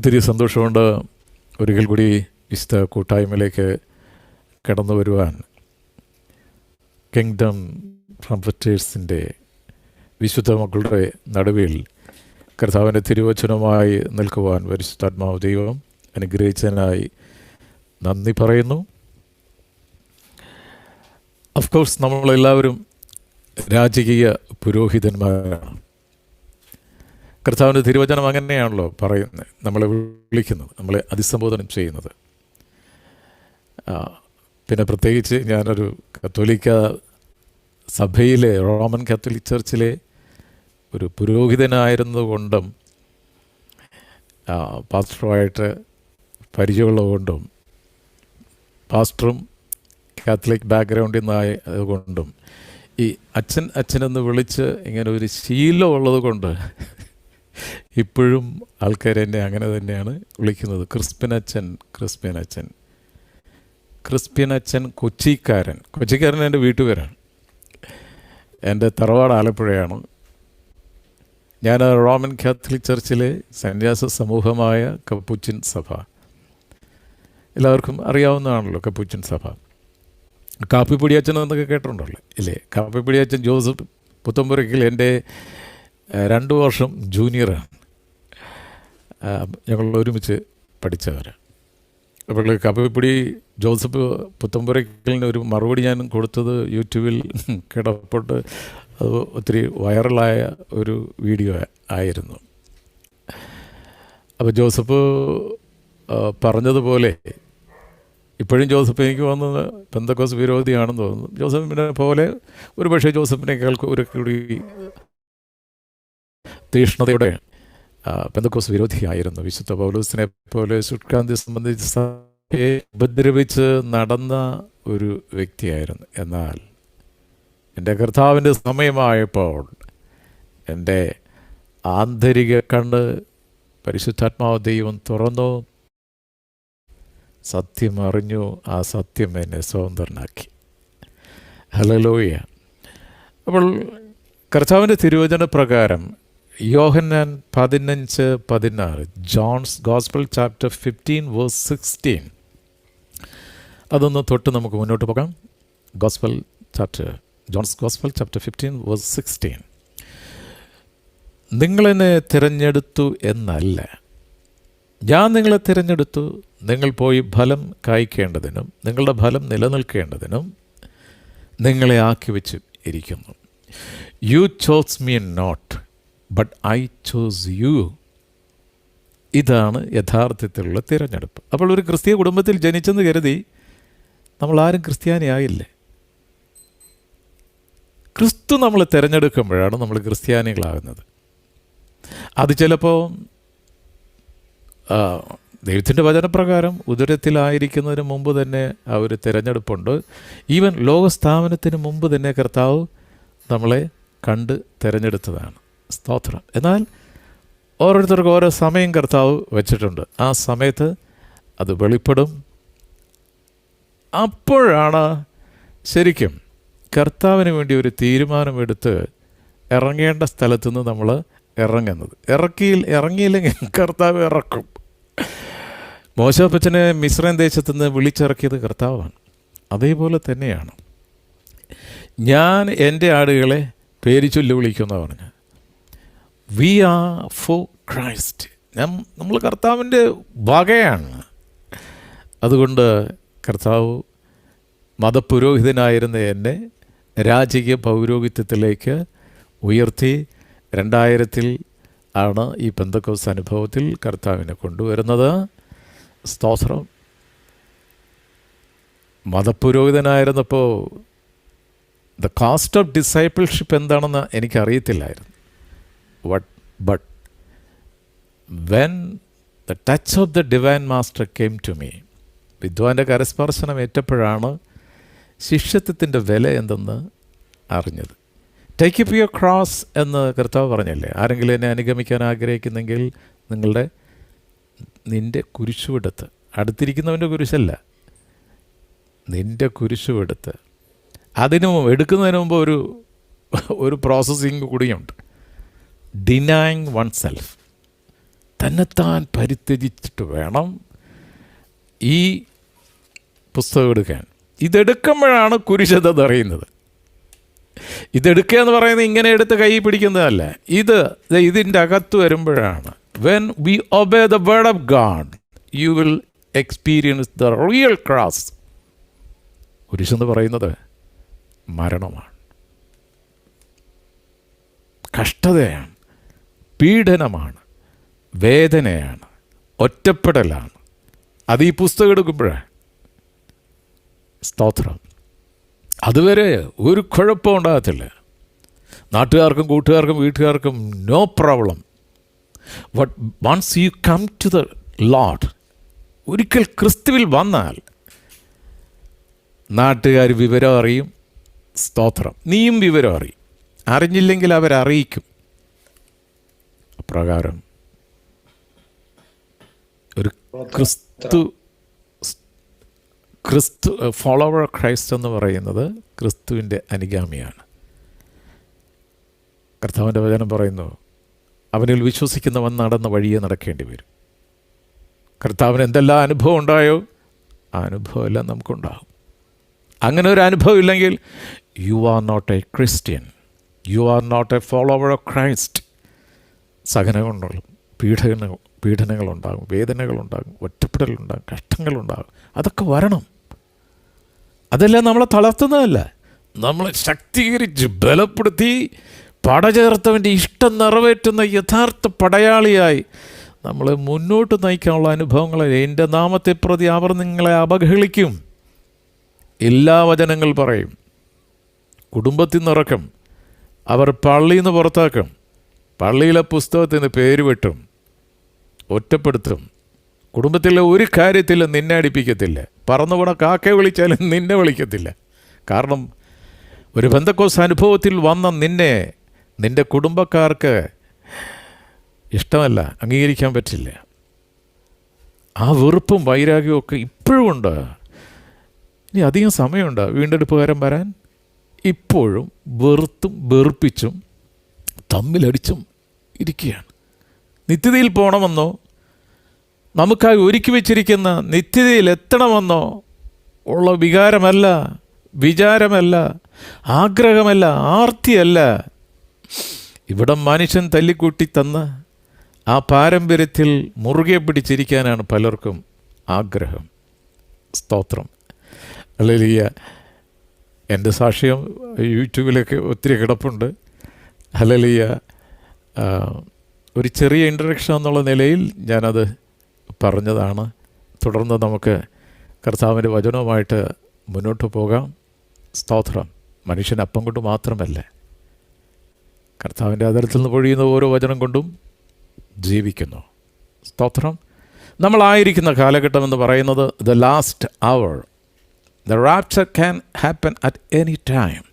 ഒത്തിരി സന്തോഷമുണ്ട് ഒരിക്കൽ കൂടി വിശുദ്ധ കൂട്ടായ്മയിലേക്ക് കടന്നു വരുവാൻ. കിങ്ഡം ട്രംപറ്റേഴ്സിൻ്റെ വിശുദ്ധ മക്കളുടെ നടുവിൽ കർത്താവിൻ്റെ തിരുവചനമായി നിൽക്കുവാൻ പരിശുദ്ധാത്മാവ് ദൈവം അനുഗ്രഹിച്ചതിനായി നന്ദി പറയുന്നു. ഓഫ്കോഴ്സ് നമ്മളെല്ലാവരും രാജകീയ പുരോഹിതന്മാരാണ്. കർത്താവിൻ്റെ തിരുവചനം അങ്ങനെയാണല്ലോ പറയുന്നത്, നമ്മളെ വിളിക്കുന്നത്, നമ്മളെ അഭിസംബോധന ചെയ്യുന്നത്. പിന്നെ പ്രത്യേകിച്ച് ഞാനൊരു കത്തോലിക്ക സഭയിലെ റോമൻ കാത്തലിക് ചർച്ചിലെ ഒരു പുരോഹിതനായിരുന്നതുകൊണ്ടും പാസ്റ്ററുമായിട്ട് പരിചയമുള്ളതുകൊണ്ടും പാസ്റ്ററും കാത്തലിക് ബാക്ക്ഗ്രൗണ്ടിൽ നിന്നായതുകൊണ്ടും ഈ അച്ഛനെന്ന് വിളിച്ച് ഇങ്ങനെ ഒരു ശീലമുള്ളത് കൊണ്ട് ഇപ്പോഴും ആൾക്കാർ എന്നെ അങ്ങനെ തന്നെയാണ് വിളിക്കുന്നത്. ക്രിസ്ത്യൻ അച്ഛൻ കൊച്ചിക്കാരൻ എൻ്റെ വീട്ടുപേരാണ്. എൻ്റെ തറവാട് ആലപ്പുഴയാണ്. ഞാൻ റോമൻ കാത്തലിക് ചർച്ചിലെ സന്യാസ സമൂഹമായ കപ്പുച്ചിൻ സഭ, എല്ലാവർക്കും അറിയാവുന്നതാണല്ലോ കപ്പുച്ചിൻ സഭ. കാപ്പിപ്പൊടി അച്ഛൻ എന്നൊക്കെ കേട്ടിട്ടുണ്ടല്ലോ ഇല്ലേ? കാപ്പിപ്പൊടി അച്ഛൻ ജോസഫ് പുത്തമ്പുരയ്ക്കൽ എൻ്റെ 2 വർഷം ജൂനിയറാണ്. ഞങ്ങൾ ഒരുമിച്ച് പഠിച്ചവരാണ്. അപ്പോൾ കാപ്പിപ്പൊടി ജോസഫ് പുത്തമ്പുരയ്ക്കലിന് ഒരു മറുപടി ഞാൻ കൊടുത്തത് യൂട്യൂബിൽ കിടപ്പോട്ട് അത് ഒത്തിരി വൈറലായ ഒരു വീഡിയോ ആയിരുന്നു. അപ്പോൾ ജോസഫ് പറഞ്ഞതുപോലെ ഇപ്പോഴും ജോസഫ് എനിക്ക് തോന്നുന്നത് പെന്തക്കോസ് വിരോധിയാണെന്ന് തോന്നുന്നു. ജോസഫിനെ പോലെ ഒരു പക്ഷേ ജോസഫിനേക്കാൾ ഒരു കൂടി തീഷ്ണതയുടെ പെന്തക്കോസ് വിരോധിയായിരുന്നു. വിശുദ്ധ പൗലോസിനെ പോലെ ശുഷ്കാന്തി സംബന്ധിച്ച് സഭയെ ഉപദ്രവിച്ച് നടന്ന ഒരു വ്യക്തിയായിരുന്നു. എന്നാൽ എൻ്റെ കർത്താവിൻ്റെ സമയമായപ്പോൾ എൻ്റെ ആന്തരിക കണ്ണ് പരിശുദ്ധാത്മാവ് ദൈവം തുറന്നു, സത്യം അറിഞ്ഞു, ആ സത്യം എന്നെ സ്വതന്ത്രനാക്കി. ഹല്ലേലൂയ. അപ്പോൾ കർത്താവിൻ്റെ തിരുവചന പ്രകാരം Yohannan 15:16, John's gospel chapter 15 verse 16, അതൊന്ന് തൊട്ട് നമുക്ക് മുന്നോട്ട് പോകാം. John's gospel chapter 15 verse 16. നിങ്ങളെന്നെ തിരഞ്ഞെടുത്തു എന്നല്ല, ഞാൻ നിങ്ങളെ തിരഞ്ഞെടുത്തു, നിങ്ങൾ പോയി ഫലം കായ്ക്കേണ്ടതിനും നിങ്ങളുടെ ഫലം നിലനിൽക്കേണ്ടതിനും നിങ്ങളെ ആക്കി വെച്ച് ഇരിക്കുന്നു. You chose me not but I chose you. ഇതാണ് യഥാർത്ഥത്തിലുള്ള തിരഞ്ഞെടുപ്പ്. അപ്പോൾ ഒരു ക്രിസ്തീയ കുടുംബത്തിൽ ജനിച്ചെന്ന് കരുതി നമ്മളാരും ക്രിസ്ത്യാനിയായില്ലേ? ക്രിസ്തു നമ്മളെ തിരഞ്ഞെടുക്കുമ്പോഴാണ് നമ്മൾ ക്രിസ്ത്യാനികളാകുന്നത്. അത് ചിലപ്പോൾ ദൈവത്തിൻ്റെ വചനപ്രകാരം ഉദരത്തിലായിരിക്കുന്നതിന് മുമ്പ് തന്നെ ആ ഒരു തിരഞ്ഞെടുപ്പുണ്ട്. ഈവൻ ലോകസ്ഥാപനത്തിന് മുമ്പ് തന്നെ കർത്താവ് നമ്മളെ കണ്ട് തിരഞ്ഞെടുത്തതാണ്. സ്തോത്രം. എന്നാൽ ഓരോരുത്തർക്കും ഓരോ സമയം കർത്താവ് വെച്ചിട്ടുണ്ട്. ആ സമയത്ത് അത് വെളിപ്പെടും. അപ്പോഴാണ് ശരിക്കും കർത്താവിന് വേണ്ടി ഒരു തീരുമാനമെടുത്ത് ഇറങ്ങേണ്ട സ്ഥലത്തുനിന്ന് നമ്മൾ ഇറങ്ങുന്നത്. ഇറങ്ങിയില്ലെങ്കിൽ കർത്താവ് ഇറക്കും. മോശപ്പച്ചനെ മിസ്രൈം ദേശത്തു നിന്ന് വിളിച്ചിറക്കിയത് കർത്താവാണ്. അതേപോലെ തന്നെയാണ് ഞാൻ എൻ്റെ ആടുകളെ പേര് ചൊല്ലി വിളിക്കുമെന്ന് പറഞ്ഞു. We are for Christ. നമ്മൾ കർത്താവിൻ്റെ വകയാണ്. അതുകൊണ്ട് കർത്താവ് മതപുരോഹിതനായിരുന്ന എന്നെ രാജകീയ പൗരോഹിത്യത്തിലേക്ക് ഉയർത്തി 2000 ആണ് ഈ പെന്തക്കോസ്ത് അനുഭവത്തിൽ കർത്താവിനെ കൊണ്ടുവരുന്നത്. സ്തോത്രം. മതപുരോഹിതനായിരുന്നപ്പോൾ ദ കാസ്റ്റ് ഓഫ് ഡിസൈപ്പിൾഷിപ്പ് എന്താണെന്ന് എനിക്കറിയത്തില്ലായിരുന്നു. But when the touch of the divine master came to me, വിദ്വാൻ്റെ കരസ്പർശനം ഏറ്റപ്പോഴാണ് ശിഷ്യത്വത്തിൻ്റെ വില എന്തെന്ന് അറിഞ്ഞത്. ടേക്ക് അപ്പ് യുവർ ക്രോസ് എന്ന് കർത്താവ് പറഞ്ഞല്ലേ. ആരെങ്കിലും എന്നെ അനുഗമിക്കാൻ ആഗ്രഹിക്കുന്നെങ്കിൽ നിൻ്റെ കുരിശുമെടുത്ത്, അടുത്തിരിക്കുന്നവൻ്റെ കുരിശല്ല, നിൻ്റെ കുരിശുമെടുത്ത്, എടുക്കുന്നതിന് മുമ്പ് ഒരു പ്രോസസ്സിങ് കൂടിയുണ്ട്. ഡിനൈങ് വൺ സെൽഫ്, തന്നെത്താൻ പരിത്യജിച്ചിട്ട് വേണം ഈ പുസ്തകം എടുക്കാൻ. ഇതെടുക്കുമ്പോഴാണ് കുരിശത അറിയുന്നത്. ഇതെടുക്കുക എന്ന് പറയുന്നത് ഇങ്ങനെ എടുത്ത് കൈ പിടിക്കുന്നതല്ല. ഇതിൻ്റെ അകത്ത് വരുമ്പോഴാണ് when we obey the word of God you will experience the real cross. കുരിശെന്ന് പറയുന്നത് മരണമാണ്, കഷ്ടതയാണ്, പീഡനമാണ്, വേദനയാണ്, ഒറ്റപ്പെടലാണ്. അത് ഈ പുസ്തകം എടുക്കുമ്പോഴാണ്. സ്തോത്രം. അതുവരെ ഒരു കുഴപ്പം ഉണ്ടാകത്തില്ല. നാട്ടുകാർക്കും കൂട്ടുകാർക്കും വീട്ടുകാർക്കും no problem. But once you come to the lord, ഒരിക്കൽ ക്രിസ്തുവിൽ വന്നാൽ നാട്ടുകാർ വിവരം അറിയും. സ്തോത്രം. നീയും വിവരം അറിയും. അറിഞ്ഞില്ലെങ്കിൽ അവരറിയിക്കും. അപ്രകാരം ഒരു ക്രിസ്തു ഫോളോവർ ക്രൈസ്റ്റ് എന്ന് പറയുന്നത് ക്രിസ്തുവിൻ്റെ അനുഗാമിയാണ്. കർത്താവിൻ്റെ വചനം പറയുന്നു, അവനിൽ വിശ്വസിക്കുന്നവൻ നടന്ന വഴിയെ നടക്കേണ്ടി വരും. കർത്താവിന് എന്തെല്ലാം അനുഭവം ഉണ്ടായോ ആ അനുഭവം എല്ലാം നമുക്കുണ്ടാകും. അങ്ങനെ ഒരു അനുഭവം ഇല്ലെങ്കിൽ you are not a Christian, you are not a follower of Christ. സഹനങ്ങളുണ്ടാകും, പീഡനങ്ങളുണ്ടാകും, വേദനകളുണ്ടാകും, ഒറ്റപ്പെടലുണ്ടാകും, കഷ്ടങ്ങളുണ്ടാകും. അതൊക്കെ വരണം. അതെല്ലാം നമ്മളെ തളർത്തുന്നതല്ല, നമ്മളെ ശക്തീകരിച്ച് ബലപ്പെടുത്തി പടചേർത്തവൻ്റെ ഇഷ്ടം നിറവേറ്റുന്ന യഥാർത്ഥ പടയാളിയായി നമ്മളെ മുന്നോട്ട് നയിക്കാനുള്ള അനുഭവങ്ങളെ എൻ്റെ നാമത്തെ പ്രതി അവർ നിങ്ങളെ അപഹേളിക്കും. എല്ലാ വചനങ്ങൾ പറയും. കുടുംബത്തിൽ നിന്നിറക്കും, അവർ പള്ളിയിൽ നിന്ന് പുറത്താക്കും, പള്ളിയിലെ പുസ്തകത്തിൽ നിന്ന് പേര് വെട്ടും, ഒറ്റപ്പെടുത്തും. കുടുംബത്തിലെ ഒരു കാര്യത്തിലും നിന്നെ അടിപ്പിക്കത്തില്ല. പറന്നുകൂടെ കാക്കയെ വിളിച്ചാലും നിന്നെ വിളിക്കത്തില്ല. കാരണം ഒരു പെന്തക്കോസ് അനുഭവത്തിൽ വന്ന നിൻ്റെ കുടുംബക്കാർക്ക് ഇഷ്ടമല്ല, അംഗീകരിക്കാൻ പറ്റില്ല. ആ വെറുപ്പും വൈരാഗ്യവും ഒക്കെ ഇപ്പോഴും ഉണ്ട്. ഇനി അധികം സമയമുണ്ട് വീണ്ടെടുപ്പുകാരൻ വരാൻ. ഇപ്പോഴും വെറുത്തും വെറുപ്പിച്ചും തമ്മിലടിച്ചും ഇരിക്കുകയാണ്. നിത്യതയിൽ പോകണമെന്നോ നമുക്കായി ഒരുക്കി വച്ചിരിക്കുന്ന നിത്യതയിൽ എത്തണമെന്നോ ഉള്ള വികാരമല്ല, വിചാരമല്ല, ആഗ്രഹമല്ല, ആർത്തിയല്ല. ഇവിടെ മനുഷ്യൻ തല്ലിക്കൂട്ടി തന്ന ആ പാരമ്പര്യത്തിൽ മുറുകെ പിടിച്ചിരിക്കാനാണ് പലർക്കും ആഗ്രഹം. സ്തോത്രം. ഹല്ലേലൂയ. എൻ്റെ സാക്ഷ്യം യൂട്യൂബിലൊക്കെ ഒത്തിരി കിടപ്പുണ്ട്. ഹല്ലേലൂയ. ഒരു ചെറിയ ഇൻട്രഡക്ഷൻ എന്നുള്ള നിലയിൽ ഞാനത് പറഞ്ഞതാണ്. തുടർന്ന് നമുക്ക് കർത്താവിൻ്റെ വചനവുമായിട്ട് മുന്നോട്ട് പോകാം. സ്തോത്രം. മനുഷ്യൻ അപ്പം കൊണ്ട് മാത്രമല്ല, കർത്താവിൻ്റെ അതിരത്തിൽ നിന്ന് പൊഴിയുന്ന ഓരോ വചനം കൊണ്ടും ജീവിക്കുന്നു. സ്തോത്രം. നമ്മളായിരിക്കുന്ന കാലഘട്ടം എന്ന് പറയുന്നത് the last hour. The rapture can happen at any time.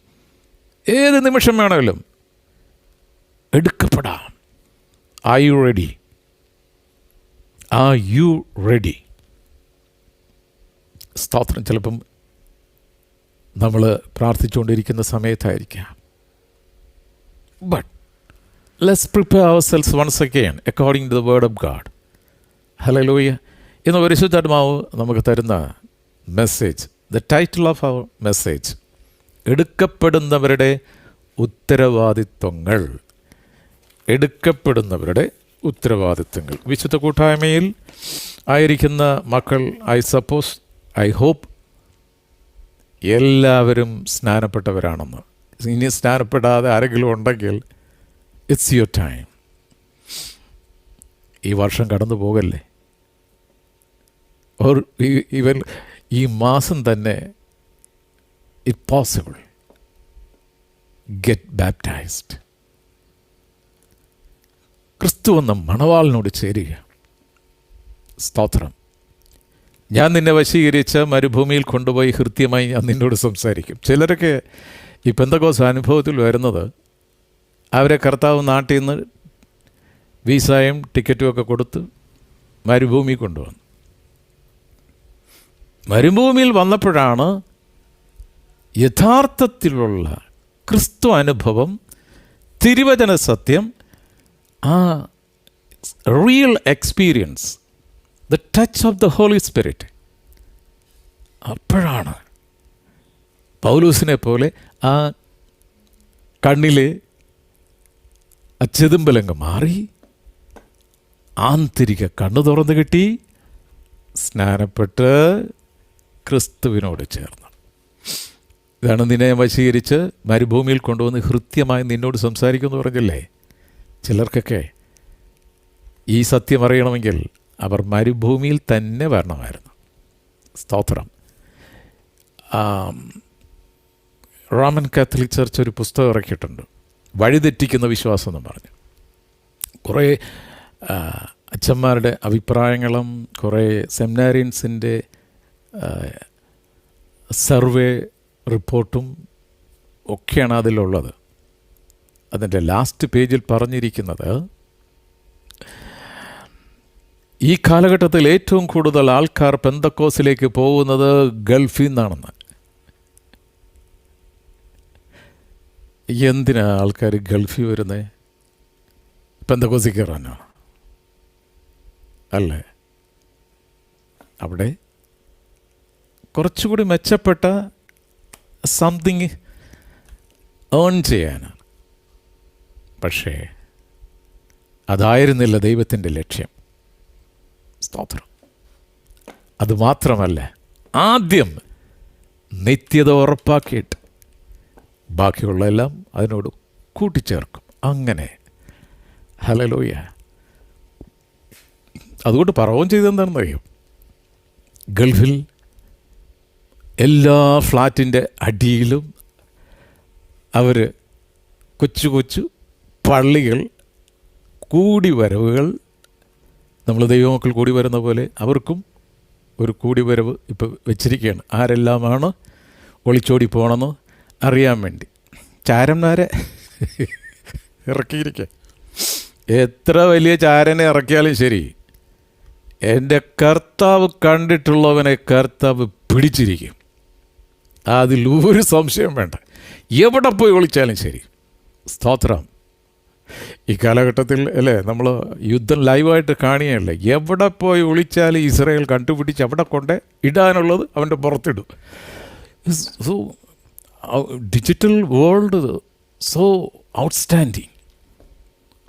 ഏത് നിമിഷം വേണമെങ്കിലും എടുക്കപ്പെടാം. Are you ready? Are you ready? സ്തോത്രം. ചിലപ്പം നമ്മൾ പ്രാർത്ഥിച്ചുകൊണ്ടിരിക്കുന്ന സമയത്തായിരിക്കാം. But let's prepare ourselves once again according to the word of God. ഹല്ലേലൂയ. ഇന്ന് പരിശുദ്ധാത്മാവ് നമുക്ക് തരുന്ന message, the title of our message, എടുക്കപ്പെടുന്നവരുടെ ഉത്തരവാദിത്വങ്ങൾ. എടുക്കപ്പെടുന്നവരുടെ ഉത്തരവാദിത്വങ്ങൾ. വിശുദ്ധ കൂട്ടായ്മയിൽ ആയിരിക്കുന്ന മക്കൾ, ഐ ഹോപ്പ് എല്ലാവരും സ്നാനപ്പെട്ടവരാണെന്ന്. ഇനി സ്നാനപ്പെടാതെ ആരെങ്കിലും ഉണ്ടെങ്കിൽ ഇറ്റ്സ് യുവർ ടൈം. ഈ വർഷം കടന്നു പോകല്ലേ, ഓർ ഈവൻ ഈ മാസം തന്നെ ഇറ്റ് പോസിബിൾ ഗെറ്റ് ബാപ്റ്റൈസ്ഡ്. ക്രിസ്തു എന്ന മണവാളിനോട് ചേരുക. സ്തോത്രം. ഞാൻ നിന്നെ വശീകരിച്ച് മരുഭൂമിയിൽ കൊണ്ടുപോയി ഹൃദ്യമായി ഞാൻ നിന്നോട് സംസാരിക്കും. ചിലരൊക്കെ ഈ പെന്തക്കോസ് അനുഭവത്തിൽ വരുന്നത്, അവരെ കർത്താവ് നാട്ടിൽ നിന്ന് വീസായും ടിക്കറ്റും ഒക്കെ കൊടുത്ത് മരുഭൂമി കൊണ്ടുവന്നു. മരുഭൂമിയിൽ വന്നപ്പോഴാണ് യഥാർത്ഥത്തിലുള്ള ക്രിസ്തു അനുഭവം, തിരുവചന സത്യം, ആ real experience, the touch of the holy spirit. അപ്പോഴാണ് പൗലൂസിനെ പോലെ ആ കണ്ണിലെ അച്ചെതുമ്പലങ്ങ് മാറി, ആന്തരിക കണ്ണു തുറന്നു കിട്ടി, സ്നാനപ്പെട്ട് ക്രിസ്തുവിനോട് ചേർന്നു. ഇതാണ് നിന്നെ വശീകരിച്ച് മരുഭൂമിയിൽ കൊണ്ടുവന്ന് ഹൃദ്യമായി നിന്നോട് സംസാരിക്കുമെന്ന് പറഞ്ഞില്ലേ. ചിലർക്കൊക്കെ ഈ സത്യം അറിയണമെങ്കിൽ അവർ മരുഭൂമിയിൽ തന്നെ വരണമായിരുന്നു. സ്തോത്രം. റോമൻ കാത്തലിക് ചർച്ച് ഒരു പുസ്തകം ഇറക്കിയിട്ടുണ്ട്, വഴിതെറ്റിക്കുന്ന വിശ്വാസം എന്ന് പറഞ്ഞു. കുറേ അച്ഛന്മാരുടെ അഭിപ്രായങ്ങളും കുറേ സെമിനാരിയൻസിൻ്റെ സർവേ റിപ്പോർട്ടും ഒക്കെയാണ് അതിലുള്ളത്. അതിൻ്റെ ലാസ്റ്റ് പേജിൽ പറഞ്ഞിരിക്കുന്നത്, ഈ കാലഘട്ടത്തിൽ ഏറ്റവും കൂടുതൽ ആൾക്കാർ പെന്തക്കോസിലേക്ക് പോകുന്നത് ഗൾഫിൽ നിന്നാണെന്ന്. എന്തിനാ ആൾക്കാർ ഗൾഫിൽ വരുന്നത്? പെന്തക്കോസിൽ കയറാനാണ് അല്ലേ? അവിടെ കുറച്ചുകൂടി മെച്ചപ്പെട്ട സംതിങ് ഏൺ ചെയ്യാനാണ്. പക്ഷേ അതായിരുന്നില്ല ദൈവത്തിൻ്റെ ലക്ഷ്യം. സ്തോത്രം. അതുമാത്രമല്ല, ആദ്യം നിത്യത ഉറപ്പാക്കിയിട്ട് ബാക്കിയുള്ളതെല്ലാം അതിനോട് കൂട്ടിച്ചേർക്കും. അങ്ങനെ ഹല്ലേലൂയ. അതുകൊണ്ട് പറവം ചെയ്തെന്താണെന്ന് അറിയും, ഗൾഫിൽ എല്ലാ ഫ്ലാറ്റിൻ്റെ അടിയിലും അവർ കൊച്ചു കൊച്ചു പള്ളികൾ, കൂടി വരവുകൾ, നമ്മൾ ദൈവമക്കൾ കൂടി വരുന്ന പോലെ അവർക്കും ഒരു കൂടി വരവ് ഇപ്പോൾ വെച്ചിരിക്കുകയാണ്. ആരെല്ലാമാണ് ഒളിച്ചോടി പോകണമെന്ന് അറിയാൻ വേണ്ടി ചാരന്മാരെ ഇറക്കിയിരിക്കുക. എത്ര വലിയ ചാരനെ ഇറക്കിയാലും ശരി, എൻ്റെ കർത്താവ് കണ്ടിട്ടുള്ളവനെ കർത്താവ് പിടിച്ചിരിക്കും. അതിലൊരു സംശയം വേണ്ട. എവിടെ പോയി ഒളിച്ചാലും ശരി. സ്തോത്രം. ഈ കാലഘട്ടത്തിൽ അല്ലേ നമ്മൾ യുദ്ധം ലൈവായിട്ട് കാണുകയല്ലേ. എവിടെ പോയി ഒളിച്ചാലും ഇസ്രായേൽ കണ്ടുപിടിച്ച് അവിടെ കൊണ്ട് ഇടാനുള്ളത് അവൻ്റെ പുറത്തിടും. So digital world so outstanding.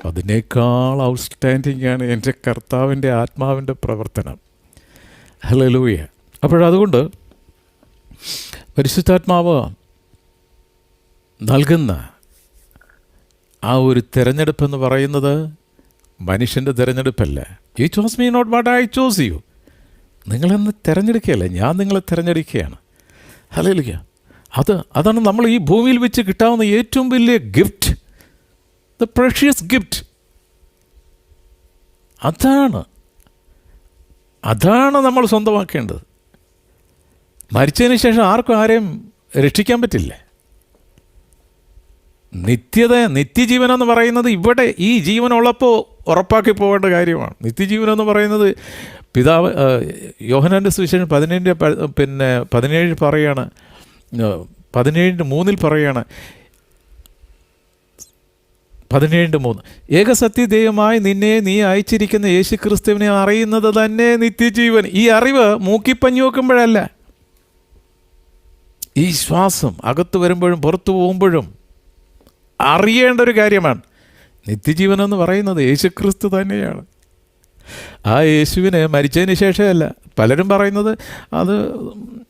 അതിനേക്കാൾ ഔട്ട്സ്റ്റാൻഡിങ് ആണ് എൻ്റെ കർത്താവിൻ്റെ ആത്മാവിൻ്റെ പ്രവർത്തനം. ഹല്ലേലൂയ. അപ്പോഴതുകൊണ്ട് പരിശുദ്ധാത്മാവ് നൽകുന്ന ആ ഒരു തിരഞ്ഞെടുപ്പെന്ന് പറയുന്നത് മനുഷ്യൻ്റെ തിരഞ്ഞെടുപ്പല്ല. You chose me not but I chose you. നിങ്ങളെന്ന് തിരഞ്ഞെടുക്കുകയല്ല, ഞാൻ നിങ്ങളെ തിരഞ്ഞെടുക്കുകയാണ്. ഹല്ലേലൂയ. അതാണ് നമ്മൾ ഈ ഭൂമിയിൽ വെച്ച് കിട്ടാവുന്ന ഏറ്റവും വലിയ ഗിഫ്റ്റ്, ദ പ്രഷ്യസ് ഗിഫ്റ്റ്. അതാണ് നമ്മൾ സ്വന്തമാക്കേണ്ടത്. മരിച്ചതിന് ശേഷം ആർക്കും ആരെയും രക്ഷിക്കാൻ പറ്റില്ല. നിത്യജീവനെന്ന് പറയുന്നത് ഇവിടെ ഈ ജീവനുള്ളപ്പോൾ ഉറപ്പാക്കി പോകേണ്ട കാര്യമാണ്. നിത്യജീവനെന്ന് പറയുന്നത് പിതാവ് യോഹന്നാൻ്റെ സുവിശേഷം 17 പറയാണ്, 17:3 പറയാണ്, 17:3 ഏകസത്യദൈവമായി നിന്നെ നീ അയച്ചിരിക്കുന്ന യേശു ക്രിസ്തുവിനെ അറിയുന്നത് തന്നെ നിത്യജീവൻ. ഈ അറിവ് മൂക്കിപ്പഞ്ഞു വെക്കുമ്പോഴല്ല, ഈ ശ്വാസം അകത്ത് വരുമ്പോഴും പുറത്തു പോകുമ്പോഴും അറിയേണ്ട ഒരു കാര്യമാണ്. നിത്യജീവൻ എന്ന് പറയുന്നത് യേശുക്രിസ്തു തന്നെയാണ്. ആ യേശുവിനെ മരിച്ചതിന് ശേഷമല്ല. പലരും പറയുന്നത് അത്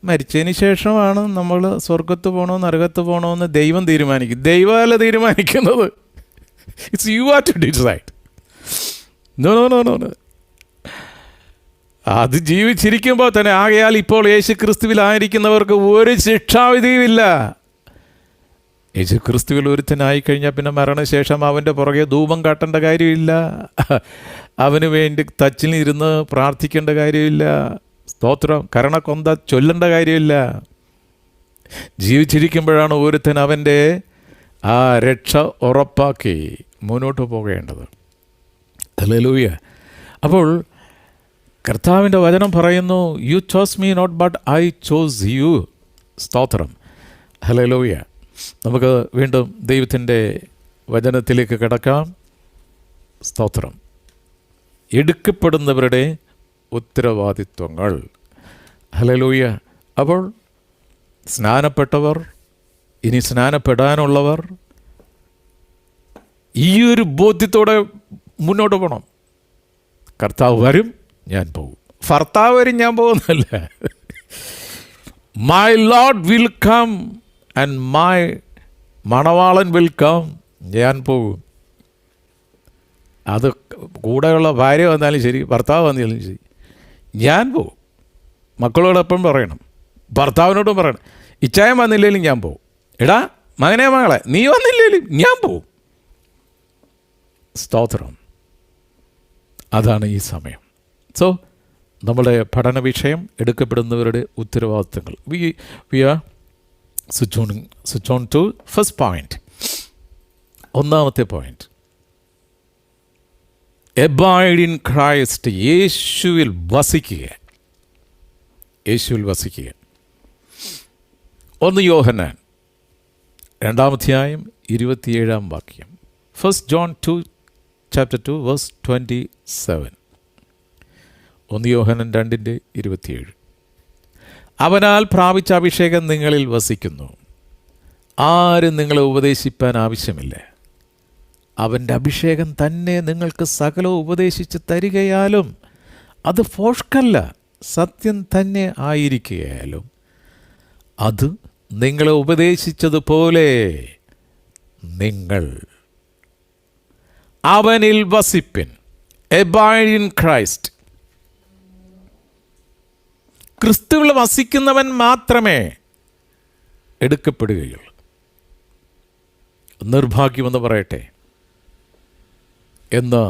മരിച്ചതിന് ശേഷമാണ് നമ്മൾ സ്വർഗത്ത് പോകണോ നരകത്ത് പോകണോ എന്ന് ദൈവം തീരുമാനിക്കും. ദൈവമല്ല തീരുമാനിക്കുന്നത്. It's you are to decide. No. അത് ജീവിച്ചിരിക്കുമ്പോൾ തന്നെ. ആകയാൽ ഇപ്പോൾ യേശു ക്രിസ്തുവിലായിരിക്കുന്നവർക്ക് ഒരു ശിക്ഷാവിധിയുമില്ല. യേശു ക്രിസ്തുവിൽ ഒരുത്തനായിക്കഴിഞ്ഞാൽ പിന്നെ മരണശേഷം അവൻ്റെ പുറകെ ധൂപം കാട്ടേണ്ട കാര്യമില്ല. അവന് വേണ്ടി തച്ചിലിരുന്ന് പ്രാർത്ഥിക്കേണ്ട കാര്യമില്ല. സ്തോത്രം. കരണക്കൊന്ത ചൊല്ലേണ്ട കാര്യമില്ല. ജീവിച്ചിരിക്കുമ്പോഴാണ് ഒരുത്തൻ അവൻ്റെ ആ രക്ഷ ഉറപ്പാക്കി മുന്നോട്ട് പോകേണ്ടത്. ഹല്ലേലൂയ. അപ്പോൾ കർത്താവിൻ്റെ വചനം പറയുന്നു, you chose me not but I chose you. സ്തോത്രം. ഹല്ലേലൂയ. നമുക്ക് വീണ്ടും ദൈവത്തിൻ്റെ വചനത്തിലേക്ക് കിടക്കാം. സ്തോത്രം. എടുക്കപ്പെടുന്നവരുടെ ഉത്തരവാദിത്വങ്ങൾ. ഹല്ലേലൂയ. അപ്പോൾ സ്നാനപ്പെട്ടവർ, ഇനി സ്നാനപ്പെടാനുള്ളവർ ഈ ഒരു ബോധ്യത്തോടെ മുന്നോട്ട് പോകണം. കർത്താവ് വരും, ഞാൻ പോകും. ഭർത്താവ് വരും, ഞാൻ പോകുന്നല്ല. My lord will come and my മണവാളൻ വിൽ കം, ഞാൻ പോകും. അത് കൂടെയുള്ള ഭാര്യ വന്നാലും ശരി, ഭർത്താവ് വന്നാലും ശരി, ഞാൻ പോകും. മക്കളോടൊപ്പം പറയണം, ഭർത്താവിനോടും പറയണം, ഇച്ചായം വന്നില്ലെങ്കിലും ഞാൻ പോകും. എടാ മകനെ മകളെ, നീ വന്നില്ലെങ്കിലും ഞാൻ പോകും. സ്തോത്രം. അതാണ് ഈ സമയം. സോ നമ്മുടെ പഠന വിഷയം എടുക്കപ്പെടുന്നവരുടെ ഉത്തരവാദിത്തങ്ങൾ. We are switch on to first point. ഒന്നാമത്തെ പോയിന്റ്, എബൈഡ് ഇൻ ക്രൈസ്റ്റ്. യേശുവിൽ വസിക്കുക. യേശുവിൽ വസിക്കുക. 1 യോഹന്നാൻ 2:27 ഫസ്റ്റ് ജോൺ 2:27. 1 യോഹന്നാൻ 2:27. അവനാൽ പ്രാപിച്ച അഭിഷേകം നിങ്ങളിൽ വസിക്കുന്നു. ആരും നിങ്ങളെ ഉപദേശിപ്പാൻ ആവശ്യമില്ല. അവൻ്റെ അഭിഷേകം തന്നെ നിങ്ങൾക്ക് സകലവും ഉപദേശിച്ച് തരികയാലും അത് ഫോഷ്കല്ല, സത്യം തന്നെ ആയിരിക്കുകയാലും അത് നിങ്ങളെ ഉപദേശിച്ചതുപോലെ നിങ്ങൾ അവനിൽ വസിപ്പിൻ. Abide in Christ. ക്രിസ്തുവിൽ വസിക്കുന്നവൻ മാത്രമേ എടുക്കപ്പെടുകയുള്ളൂ. നിർഭാഗ്യമെന്ന് പറയട്ടെ, എന്ന്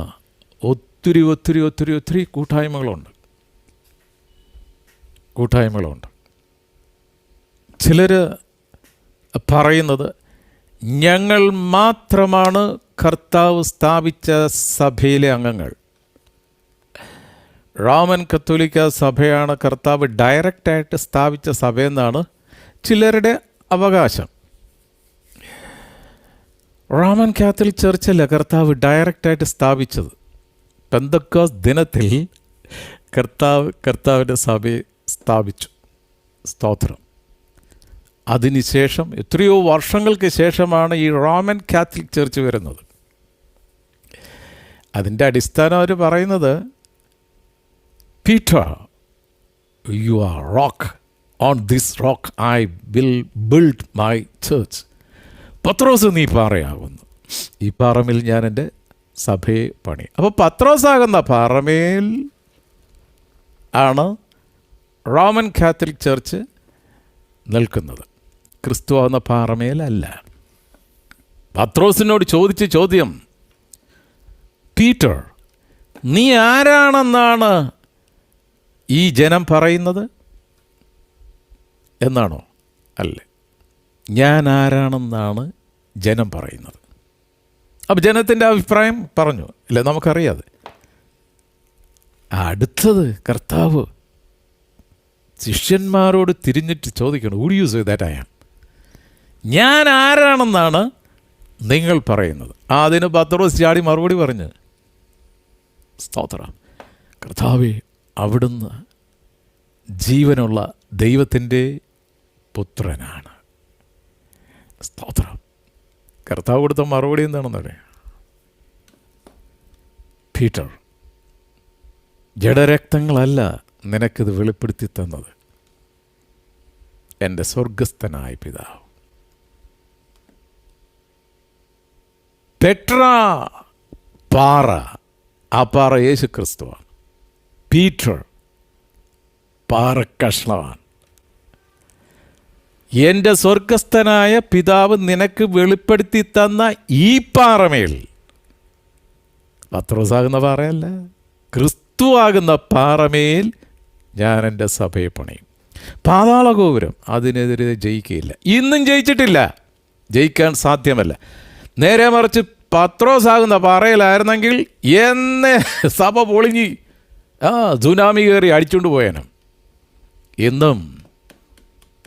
ഒത്തിരി ഒത്തിരി ഒത്തിരി ഒത്തിരി കൂട്ടായ്മകളുണ്ട്. ചിലർ പറയുന്നത്, ഞങ്ങൾ മാത്രമാണ് കർത്താവ് സ്ഥാപിച്ച സഭയിലെ അംഗങ്ങൾ. റോമൻ കത്തോലിക്ക സഭയാണ് കർത്താവ് ഡയറക്റ്റായിട്ട് സ്ഥാപിച്ച സഭയെന്നാണ് ചിലരുടെ അവകാശം. റോമൻ കാത്തലിക് ചർച്ചല്ല കർത്താവ് ഡയറക്റ്റായിട്ട് സ്ഥാപിച്ചത്. പെന്തക്കോസ്ത് ദിനത്തിൽ കർത്താവിൻ്റെ സഭയെ സ്ഥാപിച്ചു. സ്തോത്രം. അതിനുശേഷം എത്രയോ വർഷങ്ങൾക്ക് ശേഷമാണ് ഈ റോമൻ കാത്തലിക് ചർച്ച് വരുന്നത്. അതിൻ്റെ അടിസ്ഥാനം അവർ പറയുന്നത്, Peter you are rock, on this rock I will build my church. പത്രോസ് നീ പാറയാകുന്നു, ഈ പാറമേൽ ഞാൻ എൻ്റെ സഭയെ പണി. അപ്പോൾ പത്രോസാകുന്ന പാറമേൽ ആണ് റോമൻ കാത്തലിക് ചർച്ച് നിൽക്കുന്നത്, ക്രിസ്തു ആകുന്ന പാറമേലല്ല. പത്രോസിനോട് ചോദിച്ച ചോദ്യം, പീറ്റർ നീ ആരാണെന്നാണ് ഈ ജനം പറയുന്നത് എന്നാണോ? അല്ല, ഞാൻ ആരാണെന്നാണ് ജനം പറയുന്നത്. അപ്പം ജനത്തിൻ്റെ അഭിപ്രായം പറഞ്ഞു അല്ലേ, നമുക്കറിയാതെ. അടുത്തത് കർത്താവ് ശിഷ്യന്മാരോട് തിരിഞ്ഞിട്ട് ചോദിക്കണം, who do you say that I am? ഞാൻ ആരാണെന്നാണ് നിങ്ങൾ പറയുന്നത്? അതിന് പത്രോസ് ചാടി മറുപടി പറഞ്ഞ്, സ്തോത്രം, കർത്താവേ അവിടുന്ന് ജീവനുള്ള ദൈവത്തിൻ്റെ പുത്രനാണ്. സ്തോത്രം. കർത്താവ് കൊടുത്ത മറുപടി എന്താണെന്നറിയാം? പീറ്റർ, ജഡരക്തങ്ങളല്ല നിനക്കിത് വെളിപ്പെടുത്തി തന്നത്, എൻ്റെ സ്വർഗസ്ഥനായ പിതാവ്. പെട്ര പാറ, ആ പാറ യേശു ക്രിസ്തുവാണ്. പീറ്റർ പാറക്കഷ്ണമാണ്. എൻ്റെ സ്വർഗസ്ഥനായ പിതാവ് നിനക്ക് വെളിപ്പെടുത്തി തന്ന ഈ പാറമേൽ, പത്രോസാകുന്ന പാറയല്ല, ക്രിസ്തുവാകുന്ന പാറമേൽ ഞാൻ എൻ്റെ സഭയെ പണിയും. പാതാളഗോപുരം അതിനെതിരെ ജയിക്കുകയില്ല, ഇന്നും ജയിച്ചിട്ടില്ല, ജയിക്കാൻ സാധ്യമല്ല. നേരെ മറിച്ച് പത്രോസാകുന്ന പാറയിലായിരുന്നെങ്കിൽ എന്നെ സഭ പൊളിഞ്ഞ് സുനാമി കയറി അടിച്ചുകൊണ്ട് പോയേനും. എന്നും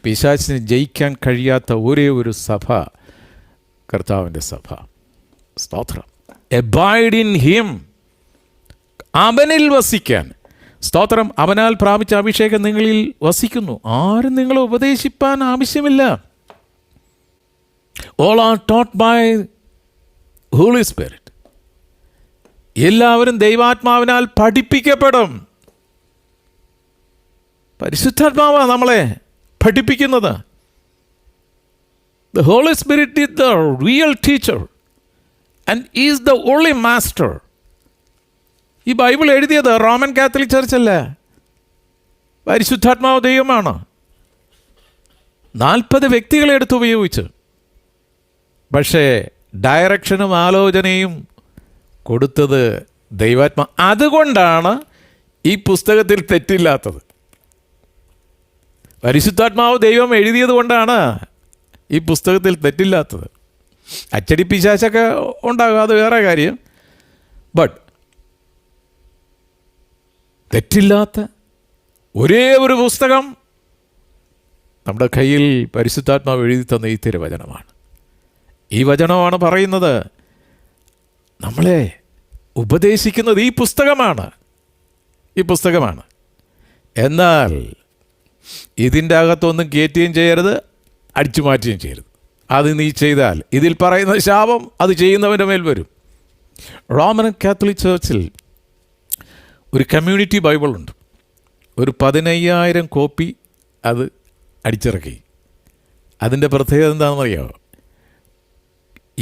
പിശാചിന് ജയിക്കാൻ കഴിയാത്ത ഒരേ ഒരു സഭ കർത്താവിൻ്റെ സഭ. സ്തോത്രം. Abide in him. അവനിൽ വസിക്കാൻ. സ്തോത്രം. അവനാൽ പ്രാപിച്ച അഭിഷേകം നിങ്ങളിൽ വസിക്കുന്നു. ആരും നിങ്ങളെ ഉപദേശിപ്പാൻ ആവശ്യമില്ല. All are taught by holy spirit. എല്ലാവരും ദൈവാത്മാവിനാൽ പഠിപ്പിക്കപ്പെടും. പരിശുദ്ധാത്മാവാണ് നമ്മളെ പഠിപ്പിക്കുന്നത്. The Holy Spirit is the real teacher and is the only master. ഈ ബൈബിൾ എഴുതിയത് റോമൻ കാത്തലിക് ചർച്ചല്ല, പരിശുദ്ധാത്മാവ് ദൈവമാണ്. 40 വ്യക്തികളെ എടുത്ത് ഉപയോഗിച്ച്, പക്ഷേ ഡയറക്ഷനും ആലോചനയും കൊടുത്തത് ദൈവാത്മാ. അതുകൊണ്ടാണ് ഈ പുസ്തകത്തിൽ തെറ്റില്ലാത്തത്. പരിശുദ്ധാത്മാവ് ദൈവം എഴുതിയത് കൊണ്ടാണ് ഈ പുസ്തകത്തിൽ തെറ്റില്ലാത്തത്. അച്ചടി പിശാചൊക്കെ ഉണ്ടാകും, അത് വേറെ കാര്യം. ബട്ട് തെറ്റില്ലാത്ത ഒരേ ഒരു പുസ്തകം നമ്മുടെ കയ്യിൽ പരിശുദ്ധാത്മാവ് എഴുതി തന്ന ഈ തിരുവചനമാണ്. ഈ വചനമാണ് പറയുന്നത്, നമ്മളെ ഉപദേശിക്കുന്നത് ഈ പുസ്തകമാണ്. ഈ പുസ്തകമാണ്. എന്നാൽ ഇതിൻ്റെ അകത്തൊന്നും കയറ്റുകയും ചെയ്യരുത്, അടിച്ചു മാറ്റുകയും ചെയ്യരുത്. അത് നീ ചെയ്താൽ ഇതിൽ പറയുന്ന ശാപം അത് ചെയ്യുന്നവൻ്റെ മേൽ വരും. റോമൻ കാത്തലിക് ചർച്ചിൽ ഒരു കമ്മ്യൂണിറ്റി ബൈബിളുണ്ട്. ഒരു 15,000 കോപ്പി അത് അടിച്ചിറക്കി. അതിൻ്റെ പ്രത്യേകത എന്താണെന്ന് അറിയാമോ?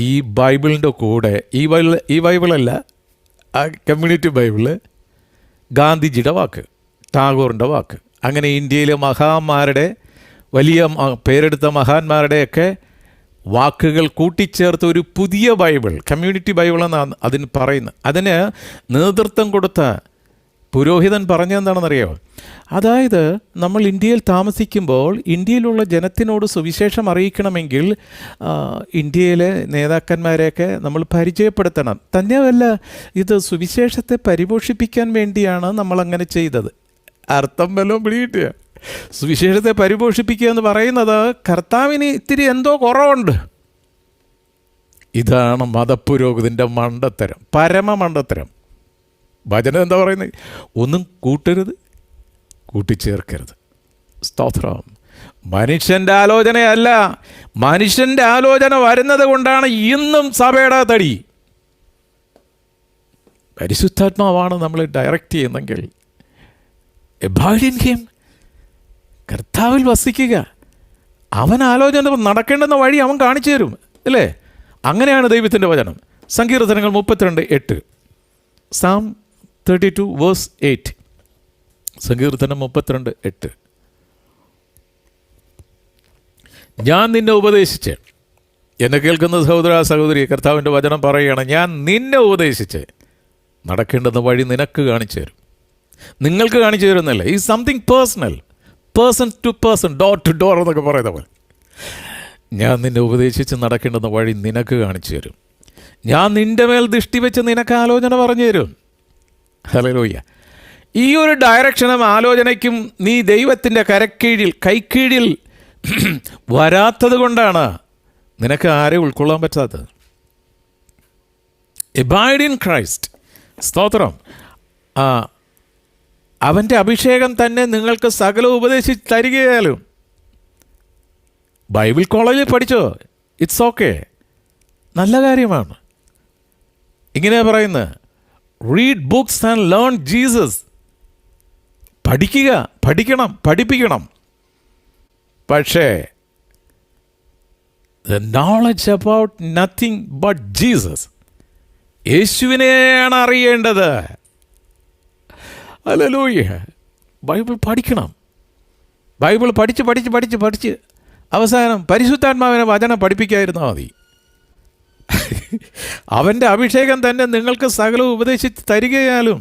ഈ ബൈബിളിൻ്റെ കൂടെ ഈ ബൈബിളല്ല, ആ കമ്മ്യൂണിറ്റി ബൈബിള് ഗാന്ധിജിയുടെ വാക്ക്, ടാഗോറിൻ്റെ വാക്ക്, അങ്ങനെ ഇന്ത്യയിലെ മഹാന്മാരുടെ, വലിയ പേരെടുത്ത മഹാന്മാരുടെയൊക്കെ വാക്കുകൾ കൂട്ടിച്ചേർത്ത് ഒരു പുതിയ ബൈബിൾ, കമ്മ്യൂണിറ്റി ബൈബിൾ എന്നാണ് അതിന് പറയുന്നത്. അതിന് നേതൃത്വം കൊടുത്ത പുരോഹിതൻ പറഞ്ഞെന്താണെന്നറിയോ? അതായത് നമ്മൾ ഇന്ത്യയിൽ താമസിക്കുമ്പോൾ ഇന്ത്യയിലുള്ള ജനത്തിനോട് സുവിശേഷം അറിയിക്കണമെങ്കിൽ ഇന്ത്യയിലെ നേതാക്കന്മാരെയൊക്കെ നമ്മൾ പരിചയപ്പെടുത്തണം. തന്നെയല്ല, ഇത് സുവിശേഷത്തെ പരിപോഷിപ്പിക്കാൻ വേണ്ടിയാണ് നമ്മളങ്ങനെ ചെയ്തത്. അർത്ഥം വല്ലതും പിടികിട്ടിയ? സുവിശേഷത്തെ പരിപോഷിപ്പിക്കുക എന്ന് പറയുന്നത് കർത്താവിന് ഇത്തിരി എന്തോ കുറവുണ്ട്. ഇതാണ് മതപുരോഗതിൻ്റെ മണ്ടത്തരം, പരമമണ്ടത്തരം. വചനം എന്താ പറയുന്നത്? ഒന്നും കൂട്ടരുത്, കൂട്ടിച്ചേർക്കരുത്. സ്തോത്രം. മനുഷ്യൻ്റെ ആലോചനയല്ല, മനുഷ്യൻ്റെ ആലോചന വരുന്നത് കൊണ്ടാണ് ഇന്നും സഭയുടെ തടി. പരിശുദ്ധാത്മാവാണ് നമ്മളെ ഡയറക്റ്റ് ചെയ്യുന്നെങ്കിൽ abide in him, കർത്താവിൽ വസിക്കുക. അവൻ ആലോചന നടക്കേണ്ടുന്ന വഴി അവൻ കാണിച്ചു തരും, അല്ലേ? അങ്ങനെയാണ് ദൈവത്തിൻ്റെ വചനം. സങ്കീർത്തനങ്ങൾ 32:8. Psalm 32 verse 8. സങ്കീർത്തനം 32:8. ഞാൻ നിന്നെ ഉപദേശിച്ച്, എന്നെ കേൾക്കുന്ന സഹോദര സഹോദരി, കർത്താവിൻ്റെ വചനം പറയുകയാണ്, ഞാൻ നിന്നെ ഉപദേശിച്ച് നടക്കേണ്ടുന്ന വഴി നിനക്ക് കാണിച്ചു തരും. നിങ്ങൾക്ക് കാണിച്ചു തരുന്നല്ല, ഈ something personal, person to person, door to door എന്നൊക്കെ പറയുന്ന പോലെ. ഞാൻ നിന്നെ ഉപദേശിച്ച് നടക്കേണ്ടുന്ന വഴി നിനക്ക് കാണിച്ചു തരും. ഞാൻ നിൻ്റെ മേൽ ദൃഷ്ടി വെച്ച് നിനക്ക് ആലോചന പറഞ്ഞു തരും. ഹല്ലേലൂയ. ഈ ഒരു ഡയറക്ഷനും ആലോചനയ്ക്കും നീ ദൈവത്തിൻ്റെ കൈക്കീഴിൽ വരാത്തത് കൊണ്ടാണ് നിനക്ക് ആരെ ഉൾക്കൊള്ളാൻ പറ്റാത്തത്. Abide in Christ. സ്തോത്രം. അവൻ്റെ അഭിഷേകം തന്നെ നിങ്ങൾക്ക് സകലം ഉപദേശിച്ച് തരികയാലും. ബൈബിൾ കോളേജിൽ പഠിച്ചോ? ഇറ്റ്സ് ഓക്കെ, നല്ല കാര്യമാണ്. ഇങ്ങനെ പറയുന്നത്, read books and learn Jesus. പഠിക്കുക, പഠിക്കണം, പഠിപ്പിക്കണം. പക്ഷേ the knowledge about nothing but Jesus, യേശുവിനെയാണ് അറിയേണ്ടത്. ഹല്ലേലൂയ. ബൈബിൾ പഠിക്കണം. ബൈബിൾ പഠിച്ച് അവസാനം പരിശുദ്ധാത്മാവിനെ വചനം പഠിപ്പിക്കാതിരുന്നാൽ മതി. അവൻ്റെ അഭിഷേകം തന്നെ നിങ്ങൾക്ക് സകലവും ഉപദേശിച്ച് തരികയാലും.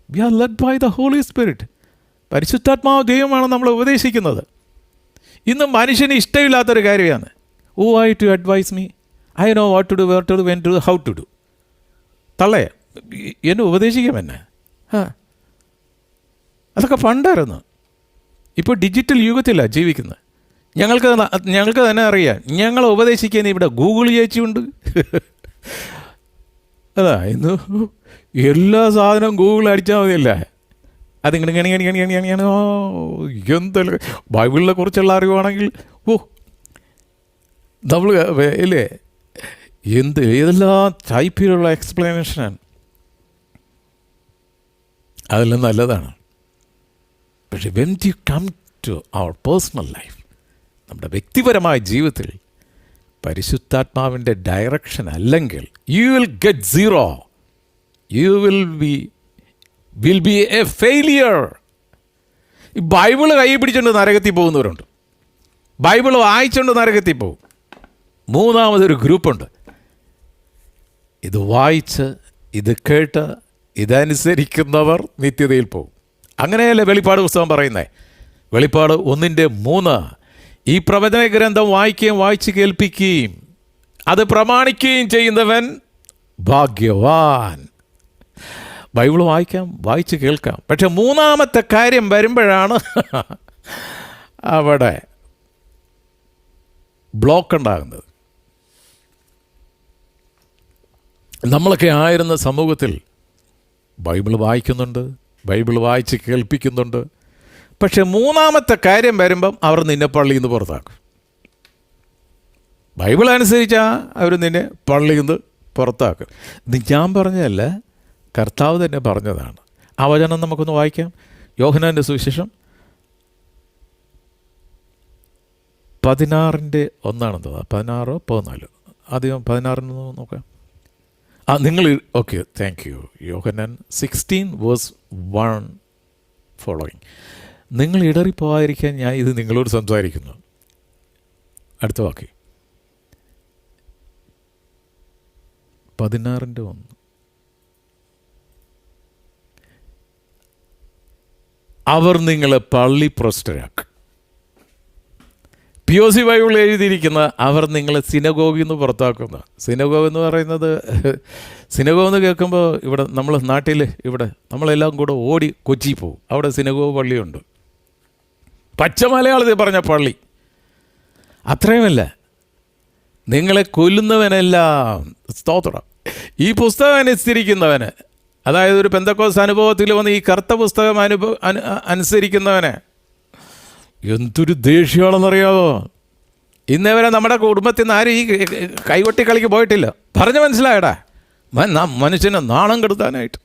We are led by the holy spirit. പരിശുദ്ധാത്മാവ് ദൈവമാണ് നമ്മളെ ഉപദേശിക്കുന്നത്. ഇന്ന് മനുഷ്യന് ഇഷ്ടമില്ലാത്തൊരു കാര്യമാണ്. Who are you to advise me? I know what to do, where to do, when to do, how to do. തള്ളേ, എന്നെ ഉപദേശിക്കാം എന്നെ. അതൊക്കെ പണ്ടായിരുന്നു. ഇപ്പോൾ ഡിജിറ്റൽ യുഗത്തിലാണ് ജീവിക്കുന്നത്. ഞങ്ങൾക്ക് തന്നെ അറിയാം, ഞങ്ങളെ ഉപദേശിക്കാൻ ഇവിടെ ഗൂഗിൾ ചേച്ചിയുണ്ട്. അതാ ഇന്ന് എല്ലാ സാധനവും ഗൂഗിളിൽ അടിച്ചാൽ മതിയല്ലേ, അതിങ്ങനെ ഗണിയാണ്. ഓ എന്തെല്ലാം ബൈബിളിനെ കുറിച്ചുള്ള അറിവാണെങ്കിൽ നമ്മൾ ഇല്ലേ ഏതെല്ലാം ടൈപ്പിലുള്ള എക്സ്പ്ലനേഷനാണ്. അതെല്ലാം നല്ലതാണ്. പക്ഷെ when you come to our personal life, നമ്മുടെ വ്യക്തിപരമായ ജീവിതത്തിൽ പരിശുദ്ധാത്മാവിൻ്റെ ഡയറക്ഷൻ അല്ലെങ്കിൽ you will get zero. You will be a failure. ഈ ബൈബിള് കൈ പിടിച്ചുകൊണ്ട് നരകത്തിൽ പോകുന്നവരുണ്ട്, ബൈബിള് വായിച്ചുകൊണ്ട് നരകത്തിൽ പോകും. മൂന്നാമതൊരു ഗ്രൂപ്പുണ്ട്, ഇത് വായിച്ച് ഇത് കേട്ട് ഇതനുസരിക്കുന്നവർ നിത്യതയിൽ പോകും. അങ്ങനെയല്ലേ വെളിപ്പാട് പുസ്തകം പറയുന്നത്? വെളിപ്പാട് 1:3, ഈ പ്രവചന ഗ്രന്ഥം വായിക്കുകയും വായിച്ച് കേൾപ്പിക്കുകയും അത് പ്രമാണിക്കുകയും ചെയ്യുന്നവൻ ഭാഗ്യവാൻ. ബൈബിൾ വായിക്കാം, വായിച്ച് കേൾക്കാം, പക്ഷെ മൂന്നാമത്തെ കാര്യം വരുമ്പോഴാണ് അവിടെ ബ്ലോക്ക് ഉണ്ടാകുന്നത്. നമ്മളൊക്കെ ആയിരുന്ന സമൂഹത്തിൽ ബൈബിൾ വായിക്കുന്നുണ്ട്, ബൈബിൾ വായിച്ച് കേൾപ്പിക്കുന്നുണ്ട്, പക്ഷെ മൂന്നാമത്തെ കാര്യം വരുമ്പം അവർ നിന്നെ പള്ളിയിൽ നിന്ന് പുറത്താക്കും. ബൈബിൾ അനുസരിച്ചാൽ അവർ നിന്നെ പള്ളിയിൽ നിന്ന് പുറത്താക്കും. ഇത് ഞാൻ പറഞ്ഞതല്ല, കർത്താവ് തന്നെ പറഞ്ഞതാണ്. ആ വചനം നമുക്കൊന്ന് വായിക്കാം. യോഹന്നാൻ്റെ സുവിശേഷം 16:1 16 14. ആദ്യം 16 നോക്കാം. നിങ്ങൾ okay, thank you. Yohannan 16:1 following. നിങ്ങൾ ഇടറിപ്പോകാതിരിക്കാൻ ഞാൻ ഇത് നിങ്ങളോട് സംസാരിക്കുന്നു. അടുത്ത വാക്യം 16:1. അവർ നിങ്ങളെ പള്ളി ഭ്രഷ്ടരാക്കും. POC ബൈബിൾ എഴുതിയിരിക്കുന്ന അവർ നിങ്ങളെ സിനഗോഗിൽ നിന്ന് പുറത്താക്കുന്ന. സിനഗോഗ് എന്ന് പറയുന്നത്, സിനഗോഗ് എന്ന് കേൾക്കുമ്പോൾ ഇവിടെ നമ്മൾ നാട്ടിൽ ഇവിടെ നമ്മളെല്ലാം കൂടെ ഓടി കൊച്ചി പോകും. അവിടെ സിനഗോഗ് പള്ളിയുണ്ട്, പച്ച മലയാളത്തിൽ പറഞ്ഞ പള്ളി. അത്രയുമല്ല, നിങ്ങളെ കൊല്ലുന്നവനെല്ലാം, സ്തോത്രം, ഈ പുസ്തകം അനുസരിക്കുന്നവന്, അതായത് ഒരു പെന്തക്കോസ് അനുഭവത്തിൽ വന്ന് ഈ കറുത്ത പുസ്തകം അനുസരിക്കുന്നവന് എന്തൊരു ദേഷ്യമാണെന്നറിയാമോ? ഇന്നേവരെ നമ്മുടെ കുടുംബത്തിൽ നിന്ന് ആരും ഈ കൈകൊട്ടി കളിക്ക് പോയിട്ടില്ല. പറഞ്ഞു മനസ്സിലായടാ, മനുഷ്യനെ നാണം കെടുത്താനായിട്ട്.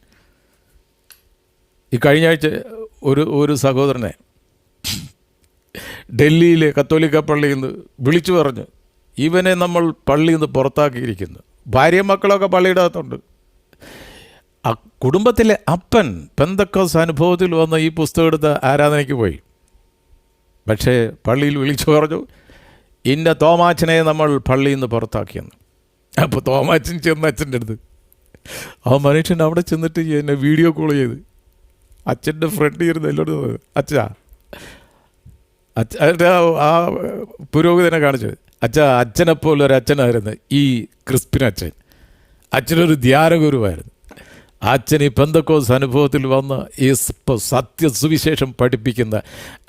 ഈ കഴിഞ്ഞ ആഴ്ച ഒരു സഹോദരനെ ഡൽഹിയിലെ കത്തോലിക്ക പള്ളിയിൽ നിന്ന് വിളിച്ചു പറഞ്ഞു, ഇവനെ നമ്മൾ പള്ളിയിൽ നിന്ന് പുറത്താക്കിയിരിക്കുന്നു. ഭാര്യ മക്കളൊക്കെ പള്ളിയുടെ അകത്തുണ്ട്. ആ കുടുംബത്തിലെ അപ്പൻ പെന്തക്കോസ് അനുഭവത്തിൽ വന്ന ഈ പുസ്തകം എടുത്ത് ആരാധനയ്ക്ക് പോയി. പക്ഷേ പള്ളിയിൽ വിളിച്ചു പറഞ്ഞു, ഇന്ന തോമാച്ചനെ നമ്മൾ പള്ളിയിൽ നിന്ന് പുറത്താക്കിയെന്ന്. അപ്പോൾ തോമാച്ചൻ ചെന്ന് അച്ഛൻ്റെ അടുത്ത്, ആ മനുഷ്യൻ അവിടെ ചെന്നിട്ട് എന്നെ വീഡിയോ കോൾ ചെയ്ത് അച്ഛൻ്റെ ഫ്രണ്ട് ഇരുന്ന് എന്നോട്, അച്ഛാ ആ പുരോഹിതനെ കാണിച്ചത്, അച്ഛനെപ്പോലെ ഒരു അച്ഛനായിരുന്നു ഈ ക്രിസ്പിൻ അച്ഛൻ. അച്ഛനൊരു ധ്യാനഗുരുവായിരുന്നു. അച്ഛൻ ഈ പെന്തക്കോസ് അനുഭവത്തിൽ വന്ന് ഈ സത്യസുവിശേഷം പഠിപ്പിക്കുന്ന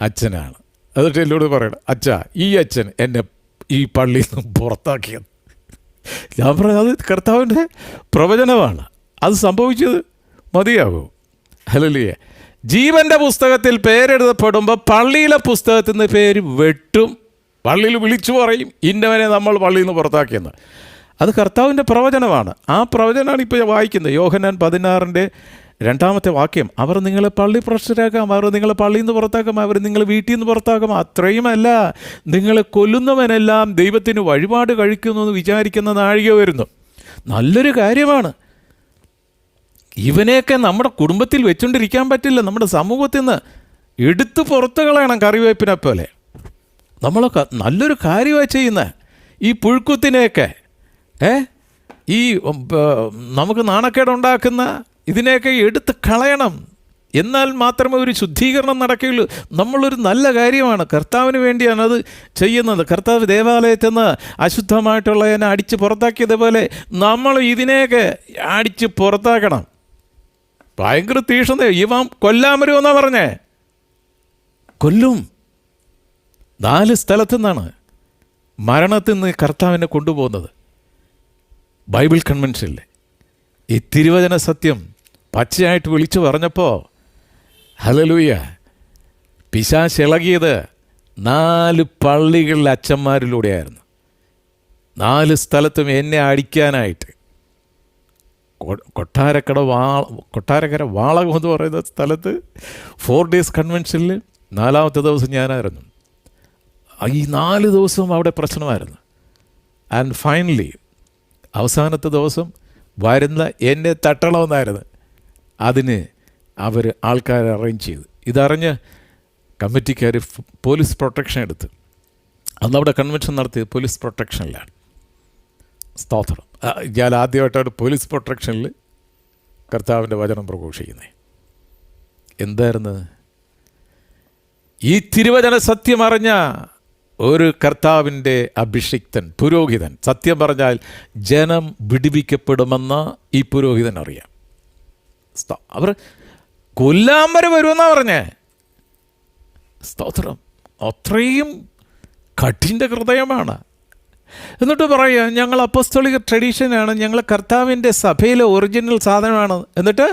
അച്ഛനാണ്. എന്നിട്ട് എന്നോട് പറയണം, അച്ഛാ ഈ അച്ഛൻ എന്നെ ഈ പള്ളിയിൽ നിന്ന് പുറത്താക്കിയത്. ഞാൻ പറഞ്ഞത് അത് കർത്താവിൻ്റെ പ്രവചനമാണ്, അത് സംഭവിച്ചത് മതിയാകും. ഹല്ലേലൂയ. ജീവൻ്റെ പുസ്തകത്തിൽ പേരെഴുതപ്പെടുമ്പോൾ പള്ളിയിലെ പുസ്തകത്തിൽ നിന്ന് പേര് വെട്ടും. പള്ളിയിൽ വിളിച്ചു പറയും, ഇന്നവനെ നമ്മൾ പള്ളിയിൽ നിന്ന് പുറത്താക്കിയെന്ന്. അത് കർത്താവിൻ്റെ പ്രവചനമാണ്. ആ പ്രവചനമാണ് ഇപ്പോൾ വായിക്കുന്നത്. യോഹന്നാൻ 16:2 വാക്യം. അവർ നിങ്ങളെ പള്ളി ഭ്രഷ്ടരാക്കാം, അവർ നിങ്ങളെ പള്ളിയിൽ നിന്ന് പുറത്താക്കാം, അവർ നിങ്ങളെ വീട്ടിൽ നിന്ന് പുറത്താക്കാം. അത്രയുമല്ല, നിങ്ങളെ കൊല്ലുന്നവനെല്ലാം ദൈവത്തിന് വഴിപാട് കഴിക്കുന്നു എന്ന് വിചാരിക്കുന്ന നാഴിക വരുന്നു. നല്ലൊരു കാര്യമാണ്. ഇവനെയൊക്കെ നമ്മുടെ കുടുംബത്തിൽ വെച്ചുകൊണ്ടിരിക്കാൻ പറ്റില്ല. നമ്മുടെ സമൂഹത്തിൽ നിന്ന് എടുത്ത് പുറത്ത് കളയണം, കറിവേപ്പിനെ പോലെ. നമ്മളൊക്കെ നല്ലൊരു കാര്യമാണ് ചെയ്യുന്നത്. ഈ പുഴുക്കുത്തിനെയൊക്കെ ഈ നമുക്ക് നാണക്കേടുണ്ടാക്കുന്ന ഇതിനെയൊക്കെ എടുത്ത് കളയണം. എന്നാൽ മാത്രമേ ഒരു ശുദ്ധീകരണം നടക്കുകയുള്ളൂ. നമ്മളൊരു നല്ല കാര്യമാണ്, കർത്താവിന് വേണ്ടിയാണ് അത് ചെയ്യുന്നത്. കർത്താവ് ദേവാലയത്തിൽ നിന്ന് അശുദ്ധമായിട്ടുള്ളതിനെ അടിച്ച് പുറത്താക്കിയതുപോലെ നമ്മൾ ഇതിനെയൊക്കെ അടിച്ച് പുറത്താക്കണം. ഭയങ്കര തീക്ഷ്ണത. ഇവൻ കൊല്ലാൻ വരുമെന്നാണ് പറഞ്ഞേ. കൊല്ലും. 4 സ്ഥലത്തു നിന്നാണ് മരണത്തിൽ നിന്ന് കർത്താവിനെ കൊണ്ടുപോകുന്നത്. ബൈബിൾ കൺവെൻഷനിൽ ഈ തിരുവചന സത്യം പച്ചയായിട്ട് വിളിച്ചു പറഞ്ഞപ്പോൾ ഹല്ലേലൂയ, പിശാച് ഇളകിയത് 4 പള്ളികളിലെ അച്ഛന്മാരിലൂടെയായിരുന്നു. 4 സ്ഥലത്തും എന്നെ അടിക്കാനായിട്ട്. കൊട്ടാരക്കര വാളകം എന്ന് പറയുന്ന സ്ഥലത്ത് 4 days കൺവെൻഷനിൽ 4ാമത്തെ ദിവസം ഞാനായിരുന്നു. ഈ 4 ദിവസവും അവിടെ പ്രശ്നമായിരുന്നു. ആൻഡ് ഫൈനലി അവസാനത്തെ ദിവസം വരുന്ന എന്നെ തട്ടണമെന്നായിരുന്നു. അതിന് അവർ ആൾക്കാരെ അറേഞ്ച് ചെയ്തു. ഇതറിഞ്ഞ് കമ്മിറ്റിക്കാർ പോലീസ് പ്രൊട്ടക്ഷൻ എടുത്ത് അന്നവിടെ കൺവെൻഷൻ നടത്തിയത് പോലീസ് പ്രൊട്ടക്ഷനിലാണ്. സ്തോത്രം. ഞാൻ ആദ്യമായിട്ടാണ് പോലീസ് പ്രൊട്ടക്ഷനിൽ കർത്താവിൻ്റെ വചനം പ്രഘോഷിക്കുന്നത്. എന്തായിരുന്നു? ഈ തിരുവചന സത്യം അറിഞ്ഞ ഒരു കർത്താവിൻ്റെ അഭിഷിക്തൻ, പുരോഹിതൻ, സത്യം പറഞ്ഞാൽ ജനം വിടുവിക്കപ്പെടുമെന്ന് ഈ പുരോഹിതൻ അറിയാം. അവർ കൊല്ലാൻ വരെ വരുമെന്നാണ് പറഞ്ഞേ. സ്തോത്രം. അത്രയും കഠിന ഹൃദയമാണ്. എന്നിട്ട് പറയുക, ഞങ്ങൾ അപ്പസ്തോലിക ട്രഡീഷനാണ്, ഞങ്ങൾ കർത്താവിൻ്റെ സഭയിലെ ഒറിജിനൽ സാധനമാണ്. എന്നിട്ട്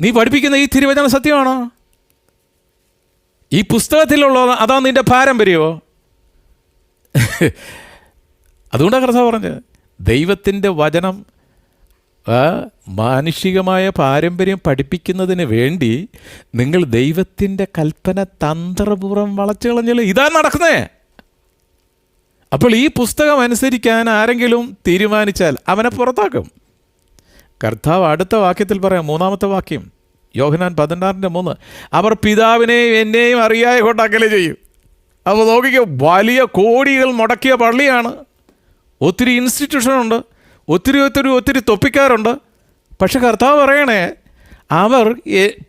നീ പഠിപ്പിക്കുന്ന ഈ തിരുവചന സത്യമാണോ? ഈ പുസ്തകത്തിലുള്ളോ? അതാ നിൻ്റെ പാരമ്പര്യമോ? അതുകൊണ്ടാണ് കർത്താവ് പറഞ്ഞത്, ദൈവത്തിൻ്റെ വചനം മാനുഷികമായ പാരമ്പര്യം പഠിപ്പിക്കുന്നതിന് വേണ്ടി നിങ്ങൾ ദൈവത്തിൻ്റെ കൽപ്പന തന്ത്രപൂർവ്വം വളച്ചു കളഞ്ഞല്ലോ. ഇതാ നടക്കുന്നേ. അപ്പോൾ ഈ പുസ്തകം അനുസരിക്കാൻ ആരെങ്കിലും തീരുമാനിച്ചാൽ അവനെ പുറത്താക്കും. കർത്താവ് അടുത്ത വാക്യത്തിൽ പറയാം, 3ാമത്തെ വാക്യം, യോഹന്നാൻ 16:3, അവർ പിതാവിനെയും എന്നെയും അറിയാതെ കൊണ്ടാക്കലേ ചെയ്യും. അപ്പോൾ നോക്കിക്കോ, വലിയ കോടികൾ മുടക്കിയ പള്ളിയാണ്, ഒത്തിരി ഇൻസ്റ്റിറ്റ്യൂഷനുണ്ട്, ഒത്തിരി തൊപ്പിക്കാരുണ്ട്. പക്ഷെ കർത്താവ് പറയണേ, അവർ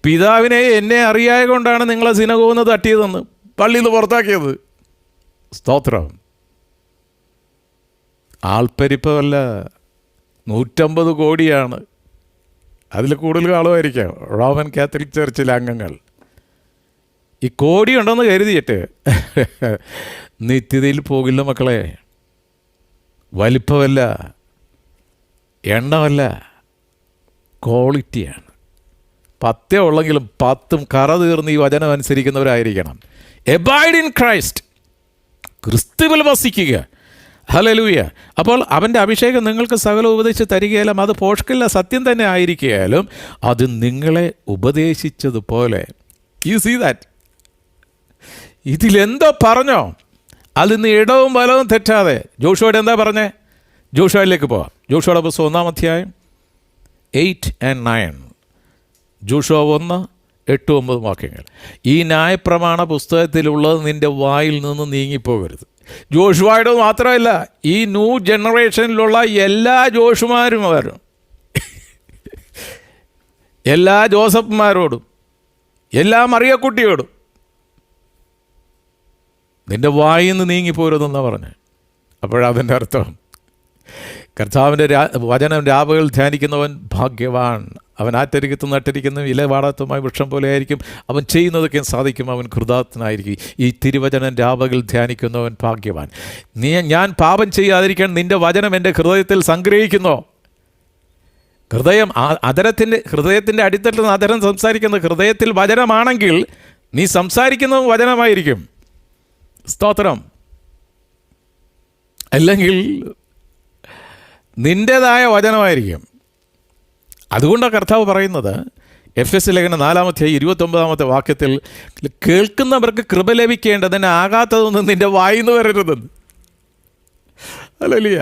പിതാവിനെ എന്നെ അറിയാതെ കൊണ്ടാണ് നിങ്ങളെ സിനഗോഗിൽ തട്ടിയതെന്ന്, പള്ളിയിൽ നിന്ന് പുറത്താക്കിയത്. സ്തോത്രം. ആൾപ്പെരിപ്പമല്ല, 150 കോടിയാണ്. അതിൽ കൂടുതൽ ആളുമായിരിക്കാം റോമൻ കാത്തലിക് ചർച്ചിലെ അംഗങ്ങൾ. ഈ കോടി ഉണ്ടെന്ന് കരുതിയിട്ട് നിത്യതയിൽ പോകില്ല മക്കളെ. വലിപ്പമല്ല, എണ്ണമല്ല, ക്വാളിറ്റിയാണ്. 10 ഉള്ളെങ്കിലും 10ഉം കറ തീർന്ന് ഈ വചനം അനുസരിക്കുന്നവരായിരിക്കണം. എബൈഡ് ഇൻ ക്രൈസ്റ്റ്, ക്രിസ്തുവിൽ വസിക്കുക. ഹല്ലേലൂയ. അപ്പോൾ അവൻ്റെ അഭിഷേകം നിങ്ങൾക്ക് സകല ഉപദേശിച്ച് തരികയാലും അത് പോഷ്കില്ല സത്യം തന്നെ ആയിരിക്കുകയാലും അത് നിങ്ങളെ ഉപദേശിച്ചതുപോലെ. You see that? ഇതിലെന്തോ പറഞ്ഞോ അതിൽ നിന്ന് ഇടവും വലവും തെറ്റാതെ. ജോഷുവോട് എന്താ പറഞ്ഞേ? ജോഷുവയിലേക്ക് പോവാം. ജോഷുവയുടെ പുസ്തകം 1-ാം അധ്യായം 8 and 9. ജോഷുവ 1:8-9 വാക്യങ്ങൾ. ഈ ന്യായപ്രമാണ പുസ്തകത്തിലുള്ളത് നിൻ്റെ വായിൽ നിന്ന് നീങ്ങിപ്പോകരുത്. ജോഷുവയുടെ മാത്രമല്ല, ഈ ന്യൂ ജനറേഷനിലുള്ള എല്ലാ ജോഷുമാരും വരും, എല്ലാ ജോസഫ്മാരോടും, എല്ലാ മറിയക്കുട്ടിയോടും നിൻ്റെ വായിൽ നിന്ന് നീങ്ങിപ്പോരുതെന്നാണ് പറഞ്ഞത്. അപ്പോഴതിൻ്റെ അർത്ഥം, കർത്താവിൻ്റെ വചനം രാവുകൾ ധ്യാനിക്കുന്നവൻ ഭാഗ്യവാൻ. അവൻ ആറ്റരികത്തും നട്ടിരിക്കുന്ന ഇലവാടാത്തമായ വൃക്ഷം പോലെ ആയിരിക്കും. അവൻ ചെയ്യുന്നതൊക്കെ സാധിക്കും. അവൻ കൃതാർത്ഥനായിരിക്കും. ഈ തിരുവചനം രാവുകൾ ധ്യാനിക്കുന്നവൻ ഭാഗ്യവാൻ. ഞാൻ പാപം ചെയ്യാതിരിക്കാൻ നിൻ്റെ വചനം എൻ്റെ ഹൃദയത്തിൽ സംഗ്രഹിക്കുന്നു. ഹൃദയത്തിൻ്റെ അടിത്തട്ടിൽ നിന്ന് അധരം സംസാരിക്കുന്ന ഹൃദയത്തിൽ വചനമാണെങ്കിൽ നീ സംസാരിക്കുന്നത് വചനമായിരിക്കും. സ്തോത്രം. അല്ലെങ്കിൽ നിൻ്റേതായ വചനമായിരിക്കും. അതുകൊണ്ടാണ് കർത്താവ് പറയുന്നത്, എഫെസ്യ ലേഖനം 4-ാം അധ്യായം 29-ാമത്തെ വാക്യത്തിൽ, കേൾക്കുന്നവർക്ക് കൃപ ലഭിക്കേണ്ടതിന് ആകാത്തതൊന്നും നിൻ്റെ വായിന്ന് വരരുതെന്ന്. ഹല്ലേലൂയ.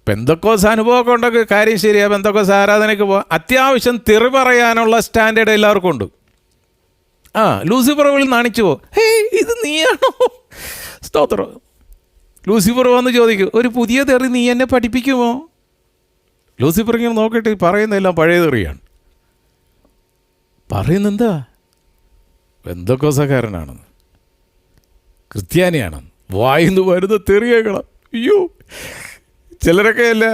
പെന്തക്കോസ് അനുഭവമൊക്കെ ഉണ്ടെങ്കിൽ കാര്യം ശരിയാണ്. പെന്തക്കോസ് ആരാധനയ്ക്ക് പോകാം. അത്യാവശ്യം തെറി പറയാനുള്ള സ്റ്റാൻഡേർഡ് എല്ലാവർക്കും ഉണ്ട്. ലൂസിഫർ നാണിച്ചു പോകും. ഇത് നീയാണോ? സ്തോത്രം. ലൂസിഫർ വന്ന് ചോദിക്കും, ഒരു പുതിയ തെറി നീ എന്നെ പഠിപ്പിക്കുമോ? ലൂസിഫർ ഇങ്ങനെ നോക്കിയിട്ട് പറയുന്നതെല്ലാം പഴയ തെറിയാണ്. പറയുന്നെന്താ? പെന്തക്കോസ്തക്കാരനാണെന്ന്, ക്രിസ്ത്യാനിയാണെന്ന്, വായിന്ന് വരുന്ന തെറിയേക്കണം. അയ്യോ, ചിലരൊക്കെ അല്ല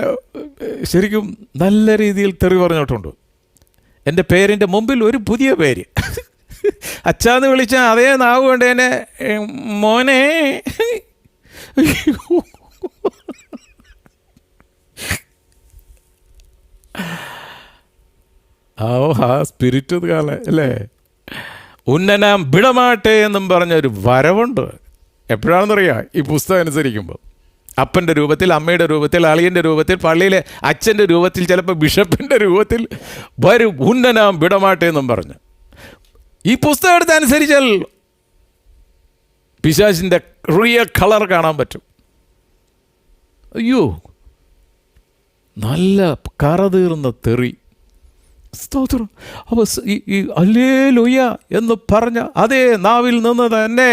ശരിക്കും നല്ല രീതിയിൽ തെറി പറഞ്ഞിട്ടുണ്ട്. എൻ്റെ പേരിൻ്റെ മുമ്പിൽ ഒരു പുതിയ പേര്, അച്ഛാന്ന് വിളിച്ചാൽ അതേ നാവ് കൊണ്ട് എന്നെ മോനെ. ആ സ്പിരിറ്റ് കാലം അല്ലേ. ഉന്നനാം വിടമാട്ടെ എന്നും പറഞ്ഞൊരു വരവുണ്ട്. എപ്പോഴാണെന്നറിയാം? ഈ പുസ്തകം അനുസരിക്കുമ്പോൾ അപ്പൻ്റെ രൂപത്തിൽ, അമ്മയുടെ രൂപത്തിൽ, അളിയൻ്റെ രൂപത്തിൽ, പള്ളിയിലെ അച്ഛൻ്റെ രൂപത്തിൽ, ചിലപ്പോൾ ബിഷപ്പിൻ്റെ രൂപത്തിൽ വരും ഉന്നനാം വിടമാട്ടെ എന്നും പറഞ്ഞ്. ഈ പുസ്തകം എടുത്ത് അനുസരിച്ചാൽ പിശാചിൻ്റെ റിയൽ കളർ കാണാൻ പറ്റും. അയ്യോ, നല്ല കറതീർന്ന തെറി. സ്തോത്രം. അപ്പോൾ ഈ ഹല്ലേലൂയ എന്ന് പറഞ്ഞ അതേ നാവിൽ നിന്ന് തന്നെ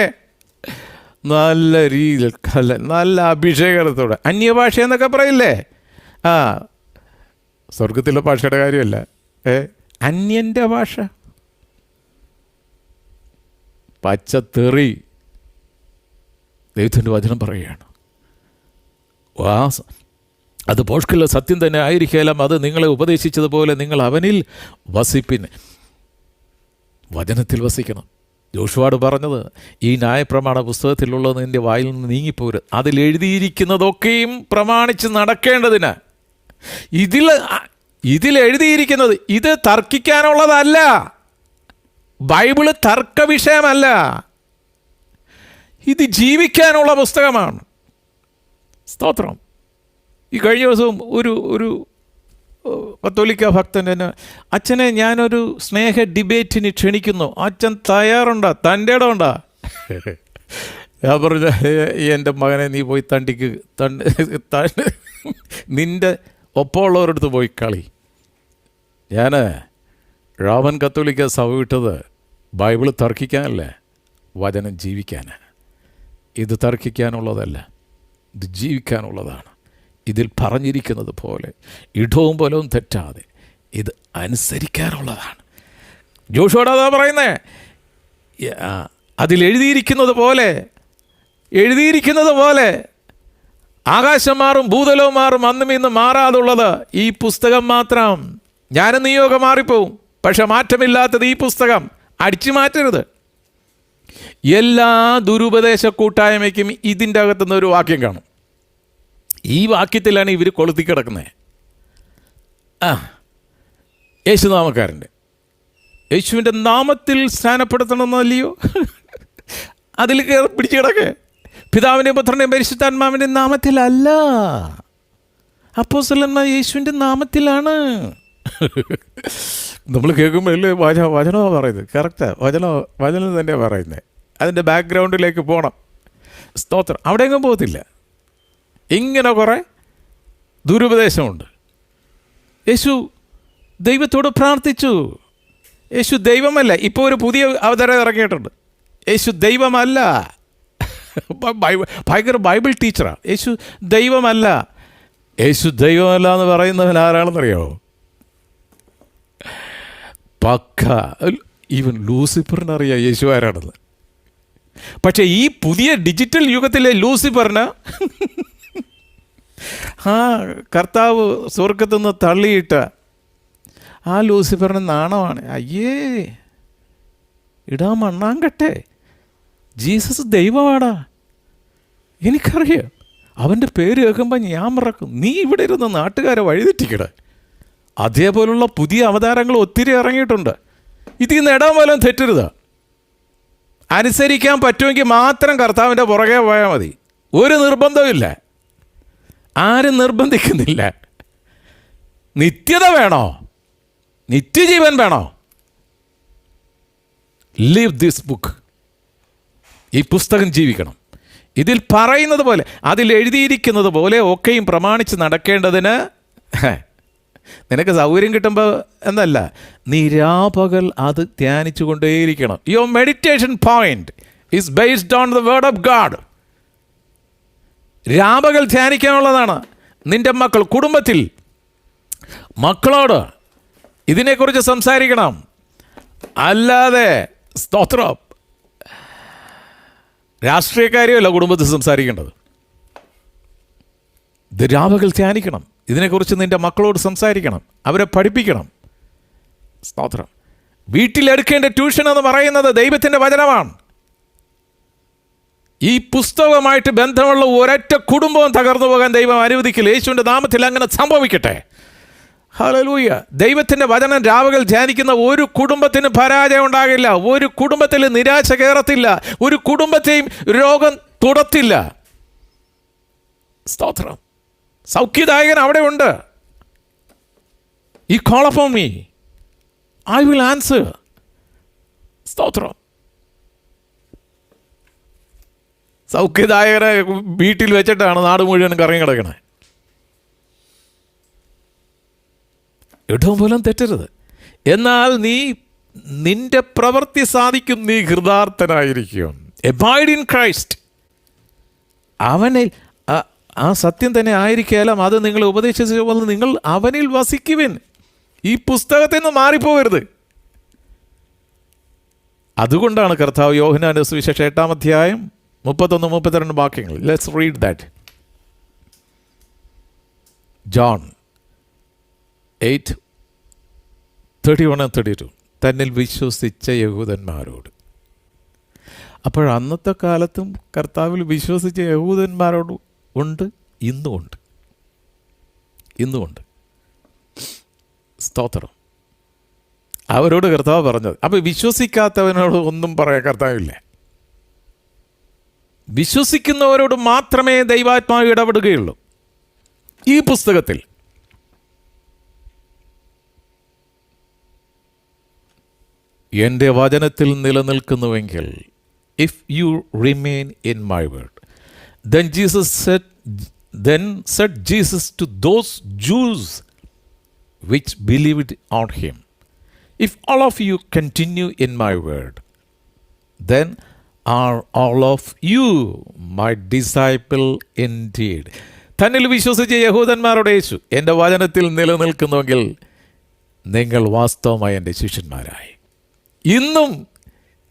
നല്ല രീതിയിൽ നല്ല അഭിഷേകത്തോടെ അന്യഭാഷ എന്നൊക്കെ പറയില്ലേ? സ്വർഗത്തിലെ ഭാഷയുടെ കാര്യമല്ല, അന്യൻ്റെ ഭാഷ, പച്ചത്തെറി. ദൈവത്തിൻ്റെ വചനം പറയുകയാണ്, അത് പോഷ്കുള്ള സത്യം തന്നെ ആയിരിക്കാം, അത് നിങ്ങളെ ഉപദേശിച്ചതുപോലെ നിങ്ങൾ അവനിൽ വസിപ്പിൻ. വചനത്തിൽ വസിക്കണം. ജോഷുവോട് പറഞ്ഞത്, ഈ ന്യായപ്രമാണ പുസ്തകത്തിലുള്ളത് നിൻ്റെ വായിൽ നിന്ന് നീങ്ങിപ്പോരുത്, അതിലെഴുതിയിരിക്കുന്നതൊക്കെയും പ്രമാണിച്ച് നടക്കേണ്ടതിന്. ഇതിലെഴുതിയിരിക്കുന്നത് ഇത് തർക്കിക്കാനുള്ളതല്ല. ബൈബിള് തർക്ക വിഷയമല്ല, ഇത് ജീവിക്കാനുള്ള പുസ്തകമാണ്. സ്തോത്രം. ഈ കഴിഞ്ഞ ദിവസവും ഒരു കത്തോലിക്ക ഭക്തൻ എന്നെ, അച്ഛനെ ഞാനൊരു സ്നേഹ ഡിബേറ്റിന് ക്ഷണിക്കുന്നു, അച്ഛൻ തയ്യാറുണ്ടോ? തൻ്റെ ഇടമുണ്ടോ? ഞാൻ പറഞ്ഞ, എൻ്റെ മകനെ നീ പോയി തണ്ടിക്ക് നിൻ്റെ ഒപ്പമുള്ളവരടുത്ത് പോയി കളി. ഞാൻ റോമൻ കത്തോലിക്ക സഭ വിട്ടത് ബൈബിള് തർക്കിക്കാനല്ലേ, വചനം ജീവിക്കാൻ. ഇത് തർക്കിക്കാനുള്ളതല്ല, ഇത് ജീവിക്കാനുള്ളതാണ്. ഇതിൽ പറഞ്ഞിരിക്കുന്നത് പോലെ ഇടവും പോലവും തെറ്റാതെ ഇത് അനുസരിക്കാനുള്ളതാണ്. ജോഷുവോട് അതാ പറയുന്നേ, അതിലെഴുതിയിരിക്കുന്നത് പോലെ ആകാശം മാറും ഭൂതലവും മാറും, അന്നും ഇന്നും മാറാതുള്ളത് ഈ പുസ്തകം മാത്രം. ഞാനും നീയൊക്കെ മാറിപ്പോവും, പക്ഷെ മാറ്റമില്ലാത്തത് ഈ പുസ്തകം. അടിച്ചു മാറ്റരുത്. എല്ലാ ദുരുപദേശ കൂട്ടായ്മയ്ക്കും ഇതിൻ്റെ അകത്തുനിന്ന് ഒരു വാക്യം കാണും. ഈ വാക്യത്തിലാണ് ഇവർ കൊളുത്തി കിടക്കുന്നത്. യേശുനാമക്കാരൻ്റെ, യേശുവിൻ്റെ നാമത്തിൽ സ്നാനപ്പെടുത്തണമെന്നല്ലയോ അതിൽ പിടിച്ചു കിടക്ക്. പിതാവിൻ്റെയും പുത്രൻ്റെയും പരിശുദ്ധാത്മാവിൻ്റെ നാമത്തിലല്ല, അപ്പോസ്തലന്മാർ യേശുവിൻ്റെ നാമത്തിലാണ്. നമ്മൾ കേൾക്കുമ്പോൾ അല്ലേ വചനമാണ് പറയുന്നത്. കറക്റ്റാണ്, വചനം തന്നെയാണ് പറയുന്നത്. അതിൻ്റെ ബാക്ക്ഗ്രൗണ്ടിലേക്ക് പോകണം. സ്തോത്രം. അവിടെയെങ്കിലും പോകത്തില്ല. ഇങ്ങനെ കുറേ ദുരുപദേശമുണ്ട്. യേശു ദൈവത്തോട് പ്രാർത്ഥിച്ചു. യേശു ദൈവമല്ല. ഇപ്പോൾ ഒരു പുതിയ അവതാരം ഇറങ്ങിയിട്ടുണ്ട്. യേശു ദൈവമല്ല, ഭയങ്കര ബൈബിൾ ടീച്ചറാണ്. യേശു ദൈവമല്ല. യേശു ദൈവമല്ല എന്ന് പറയുന്നവൻ ആരാണെന്നറിയാമോ? പക്ക ഈവൻ ലൂസിഫറിനറിയാം യേശു ആരാണെന്ന്. പക്ഷേ ഈ പുതിയ ഡിജിറ്റൽ യുഗത്തിലെ ലൂസിഫറിന് കർത്താവ് സ്വർഗത്തു നിന്ന് തള്ളിയിട്ട് ആ ലൂസിഫറിന് നാണമാണ്. അയ്യേ, ഇടാ മണ്ണാങ്കട്ടെ, ജീസസ് ദൈവമാടാ, എനിക്കറിയാം. അവൻ്റെ പേര് കേൾക്കുമ്പോൾ ഞാൻ മറക്കും. നീ ഇവിടെ ഇരുന്ന് നാട്ടുകാരെ വഴിതെറ്റിക്കട. അതേപോലുള്ള പുതിയ അവതാരങ്ങൾ ഒത്തിരി ഇറങ്ങിയിട്ടുണ്ട്. ഇതിൽ നിന്ന് ഇടാൻ പോലും തെറ്റരുത്. അനുസരിക്കാൻ പറ്റുമെങ്കിൽ മാത്രം കർത്താവിൻ്റെ പുറകെ പോയാൽ മതി. ഒരു നിർബന്ധമില്ല, ആരും നിർബന്ധിക്കുന്നില്ല. നിത്യത വേണോ? നിത്യജീവൻ വേണോ? Leave this book. ഈ പുസ്തകം ജീവിക്കണം. ഇതിൽ പറയുന്നത് പോലെ, അതിൽ എഴുതിയിരിക്കുന്നത് പോലെ ഒക്കെയും പ്രമാണിച്ച് നടക്കേണ്ടതിന് നിനക്ക് സൗകര്യം കിട്ടുമ്പോൾ എന്നല്ല, നീ രാപകൽ അത് ധ്യാനിച്ചു കൊണ്ടേയിരിക്കണം. Your meditation point is based on the word of God. രാപകൽ ധ്യാനിക്കാനുള്ളതാണ്. നിൻ്റെ മക്കൾ, കുടുംബത്തിൽ മക്കളോട് ഇതിനെക്കുറിച്ച് സംസാരിക്കണം. അല്ലാതെ സ്തോത്രം, രാഷ്ട്രീയക്കാരെയല്ല കുടുംബത്തിൽ സംസാരിക്കേണ്ടത്. ഇത് രാപകൽ ധ്യാനിക്കണം. ഇതിനെക്കുറിച്ച് നിൻ്റെ മക്കളോട് സംസാരിക്കണം, അവരെ പഠിപ്പിക്കണം. സ്തോത്രം. വീട്ടിലെടുക്കേണ്ട ട്യൂഷൻ എന്ന് പറയുന്നത് ദൈവത്തിൻ്റെ വചനമാണ്. ഈ പുസ്തകവുമായിട്ട് ബന്ധമുള്ള ഒരൊറ്റ കുടുംബവും തകർന്നു പോകാൻ ദൈവം അനുവദിക്കില്ല. യേശുവിൻ്റെ നാമത്തിൽ അങ്ങനെ സംഭവിക്കട്ടെ. ഹല്ലേലൂയ. ദൈവത്തിൻ്റെ വചനം രാവുകൾ ധ്യാനിക്കുന്ന ഒരു കുടുംബത്തിന് പരാജയം ഉണ്ടാകില്ല. ഒരു കുടുംബത്തിൽ നിരാശ കയറത്തില്ല. ഒരു കുടുംബത്തെയും രോഗം തുടത്തില്ല. സ്തോത്രം. സൗഖ്യദായകൻ അവിടെ ഉണ്ട്. ഈ call upon me, I will answer. സ്തോത്രം. സൗഖ്യദായകനെ വീട്ടിൽ വെച്ചിട്ടാണ് നാട് മുഴുവൻ കറങ്ങി കിടക്കണേ. ഇടവും പോലും തെറ്റരുത്. എന്നാൽ നീ നിന്റെ പ്രവൃത്തി സാധിക്കും, നീ കൃതാർത്ഥനായിരിക്കും. Abide in Christ. അവനിൽ ആ സത്യം തന്നെ ആയിരിക്കാലും അത് നിങ്ങൾ ഉപദേശിച്ച നിങ്ങൾ അവനിൽ വസിക്കുവിൻ. ഈ പുസ്തകത്തിൽ നിന്ന് മാറിപ്പോകരുത്. അതുകൊണ്ടാണ് കർത്താവ് യോഹന്നാന്റെ സുവിശേഷം 8-ാം അധ്യായം 31-32 വാക്യങ്ങൾ. Let's read that. ജോൺ 8:31-32. തന്നിൽ വിശ്വസിച്ച യഹൂദന്മാരോട്. അപ്പോൾ അന്നത്തെ കാലത്തും കർത്താവിൽ വിശ്വസിച്ച യഹൂദന്മാരോട് ഉണ്ട്, ഇന്നുമുണ്ട്. സ്തോത്രം. അവരോട് കർത്താവ് പറഞ്ഞത്. അപ്പോൾ വിശ്വസിക്കാത്തവനോട് ഒന്നും പറയാൻ കർത്താവില്ല. വിശ്വസിക്കുന്നവരോട് മാത്രമേ ദൈവാത്മാവ് ഇടപെടുകയുള്ളൂ. ഈ പുസ്തകത്തിൽ എൻ്റെ വചനത്തിൽ നിലനിൽക്കുന്നുവെങ്കിൽ, if you remain in my word, then said Jesus to those Jews which believed on him, if all of you continue in my word, then are all of you my disciple indeed. തന്നിൽ വിശ്വസിച്ച യഹൂദന്മാരോട് യേശു, എൻ്റെ വചനത്തിൽ നിലനിൽക്കുന്നുവെങ്കിൽ നിങ്ങൾ വാസ്തവമായി എൻ്റെ ശിഷ്യന്മാരായി. ഇന്നും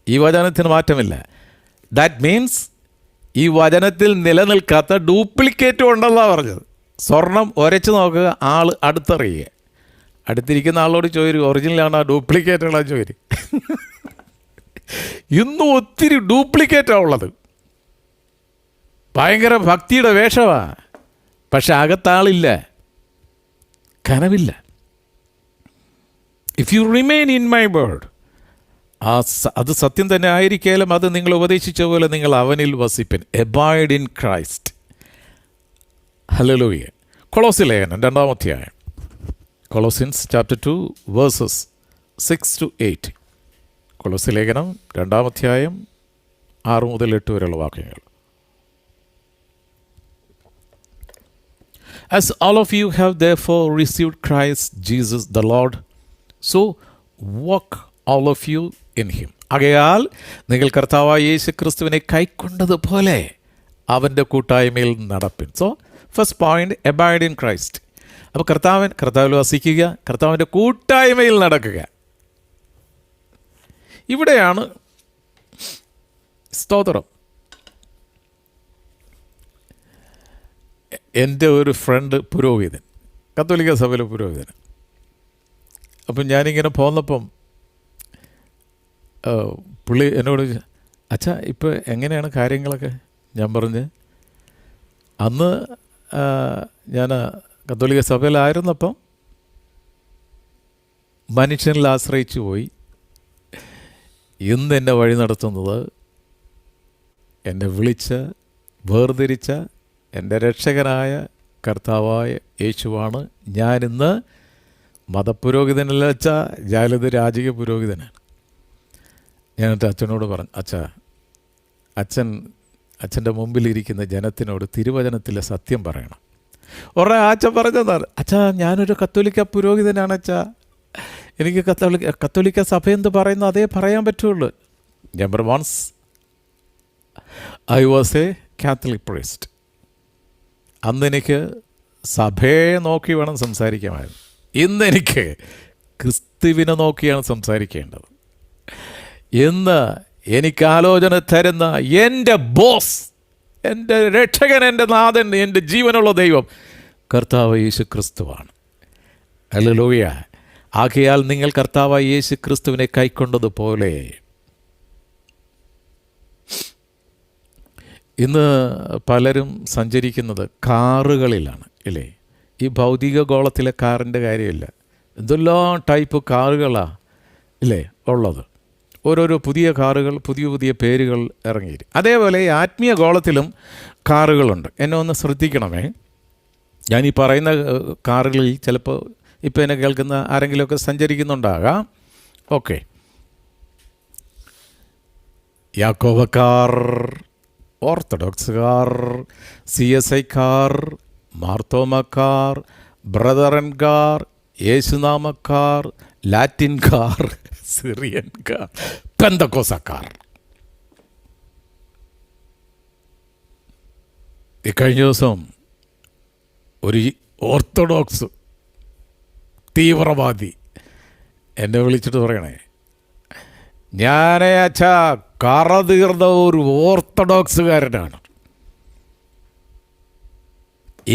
ഈ വചനത്തിന് മാറ്റമില്ല. ദാറ്റ് മീൻസ് ഈ വചനത്തിൽ നിലനിൽക്കാത്ത ഡ്യൂപ്ലിക്കേറ്റും ഉണ്ടെന്നാണ് പറഞ്ഞത്. സ്വർണം ഉരച്ച് നോക്കുക, ആൾ അടുത്തറിയുക. അടുത്തിരിക്കുന്ന ആളോട് ചോദിക്കും, ഒറിജിനലാണോ ഡ്യൂപ്ലിക്കേറ്റാണോ ചോദിക്കും. ഇന്നും ഒത്തിരി ഡ്യൂപ്ലിക്കേറ്റാണ് ഉള്ളത്. ഭയങ്കര ഭക്തിയുടെ വേഷമാണ്, പക്ഷെ അകത്താളില്ല, കനവില്ല. If you remain in my word, അത് സത്യം തന്നെ ആയിരിക്കാലും അത് നിങ്ങൾ ഉപദേശിച്ച പോലെ നിങ്ങൾ അവനിൽ വസിപ്പൻ. Abide in Christ. ഹല്ലേലൂയ. കൊളോസ്യ ലേഖനം 2-ാം അധ്യായം. Colossians chapter 2 versus 6-8. കൊളോസ്യ ലേഖനം 2-ാം അധ്യായം 6 മുതൽ 8 വരെയുള്ള വാക്യങ്ങൾ. As all of you have therefore received Christ Jesus the Lord, so walk all of you in him. ആകയാൽ നിങ്ങൾ കർത്താവായ യേശു ക്രിസ്തുവിനെ കൈക്കൊണ്ടതുപോലെ അവൻ്റെ കൂട്ടായ്മയിൽ നടപ്പിൻ. So first point, abide in Christ. അപ്പോൾ കർത്താവിൽ വസിക്കുക, കർത്താവിൻ്റെ കൂട്ടായ്മയിൽ നടക്കുക. ഇവിടെയാണ് സ്തോത്രം. എൻ്റെ ഒരു ഫ്രണ്ട് പുരോഹിതൻ, കത്തോലിക്ക സഭയിലെ പുരോഹിതൻ. അപ്പം ഞാനിങ്ങനെ പോന്നപ്പം പുള്ളി എന്നോട്, അച്ഛാ ഇപ്പോൾ എങ്ങനെയാണ് കാര്യങ്ങളൊക്കെ? ഞാൻ പറഞ്ഞ്, അന്ന് ഞാൻ കത്തോലിക്ക സഭയിലായിരുന്നപ്പം മനുഷ്യനിൽ ആശ്രയിച്ചു പോയി. ഇന്ന് എന്നെ വഴി നടത്തുന്നത് എന്നെ വിളിച്ച വേർതിരിച്ച എൻ്റെ രക്ഷകനായ കർത്താവായ യേശുവാണ്. ഞാനിന്ന് മതപുരോഹിതനല്ല അച്ഛാ, ഞാനിത് രാജകീയ പുരോഹിതനാണ്. ഞാനെൻ്റെ അച്ഛനോട് പറഞ്ഞു, അച്ഛൻ്റെ മുമ്പിലിരിക്കുന്ന ജനത്തിനോട് തിരുവചനത്തിലെ സത്യം പറയണം. ഉടനെ അച്ഛൻ പറഞ്ഞതാണ്, അച്ഛാ ഞാനൊരു കത്തോലിക്ക പുരോഹിതനാണ് അച്ഛാ, എനിക്ക് കത്തോലിക്ക സഭ എന്ത് പറയുന്നു അതേ പറയാൻ പറ്റുള്ളൂ. ഞാൻ പറഞ്ഞു, once I was a Catholic priest. അന്ന് എനിക്ക് സഭയെ നോക്കി വേണം സംസാരിക്കാമായിരുന്നു. ഇന്നെനിക്ക് ക്രിസ്തുവിനെ നോക്കിയാണ് സംസാരിക്കേണ്ടത്. ഇന്ന് എനിക്ക് ആലോചന തരുന്ന എൻ്റെ ബോസ്, എൻ്റെ രക്ഷകൻ, എൻ്റെ നാഥൻ, എൻ്റെ ജീവനുള്ള ദൈവം കർത്താവ് യേശു ക്രിസ്തുവാണ്. ഹല്ലേലൂയ. ആകയാൽ നിങ്ങൾ കർത്താവായ യേശു ക്രിസ്തുവിനെ കൈക്കൊണ്ടതുപോലെ. ഇന്ന് പലരും സഞ്ചരിക്കുന്നത് കാറുകളിലാണ്, ഇല്ലേ? ഈ ഭൗതിക ഗോളത്തിലെ കാറിൻ്റെ കാര്യമില്ല. എന്തെല്ലാം ടൈപ്പ് കാറുകളാണ് ഇല്ലേ ഉള്ളത്. ഓരോരോ പുതിയ കാറുകൾ, പുതിയ പുതിയ പേരുകൾ ഇറങ്ങിയിരിക്കും. അതേപോലെ ഈ ആത്മീയ ഗോളത്തിലും കാറുകളുണ്ട്. എന്നെ ഒന്ന് ശ്രദ്ധിക്കണമേ. ഞാനീ പറയുന്ന കാറുകളിൽ ചിലപ്പോൾ ഇപ്പോൾ എന്നെ കേൾക്കുന്ന ആരെങ്കിലുമൊക്കെ സഞ്ചരിക്കുന്നുണ്ടാകാം. ഓക്കെ, യാക്കോബക്കാർ, ഓർത്തഡോക്സുകാർ, CSI കാർ, മാർത്തോമക്കാർ, ബ്രദറൻകാർ, യേശുനാമക്കാർ, ലാറ്റിൻകാർ, സിറിയൻകാർ, പെന്തക്കോസക്കാർ. ഈ കഴിഞ്ഞ ദിവസം ഒരു ഓർത്തഡോക്സ് തീവ്രവാദി എന്നെ വിളിച്ചിട്ട് പറയണേ, ഞാനേ അച്ഛാ കറ തീർന്ന ഒരു ഓർത്തഡോക്സുകാരനാണ്.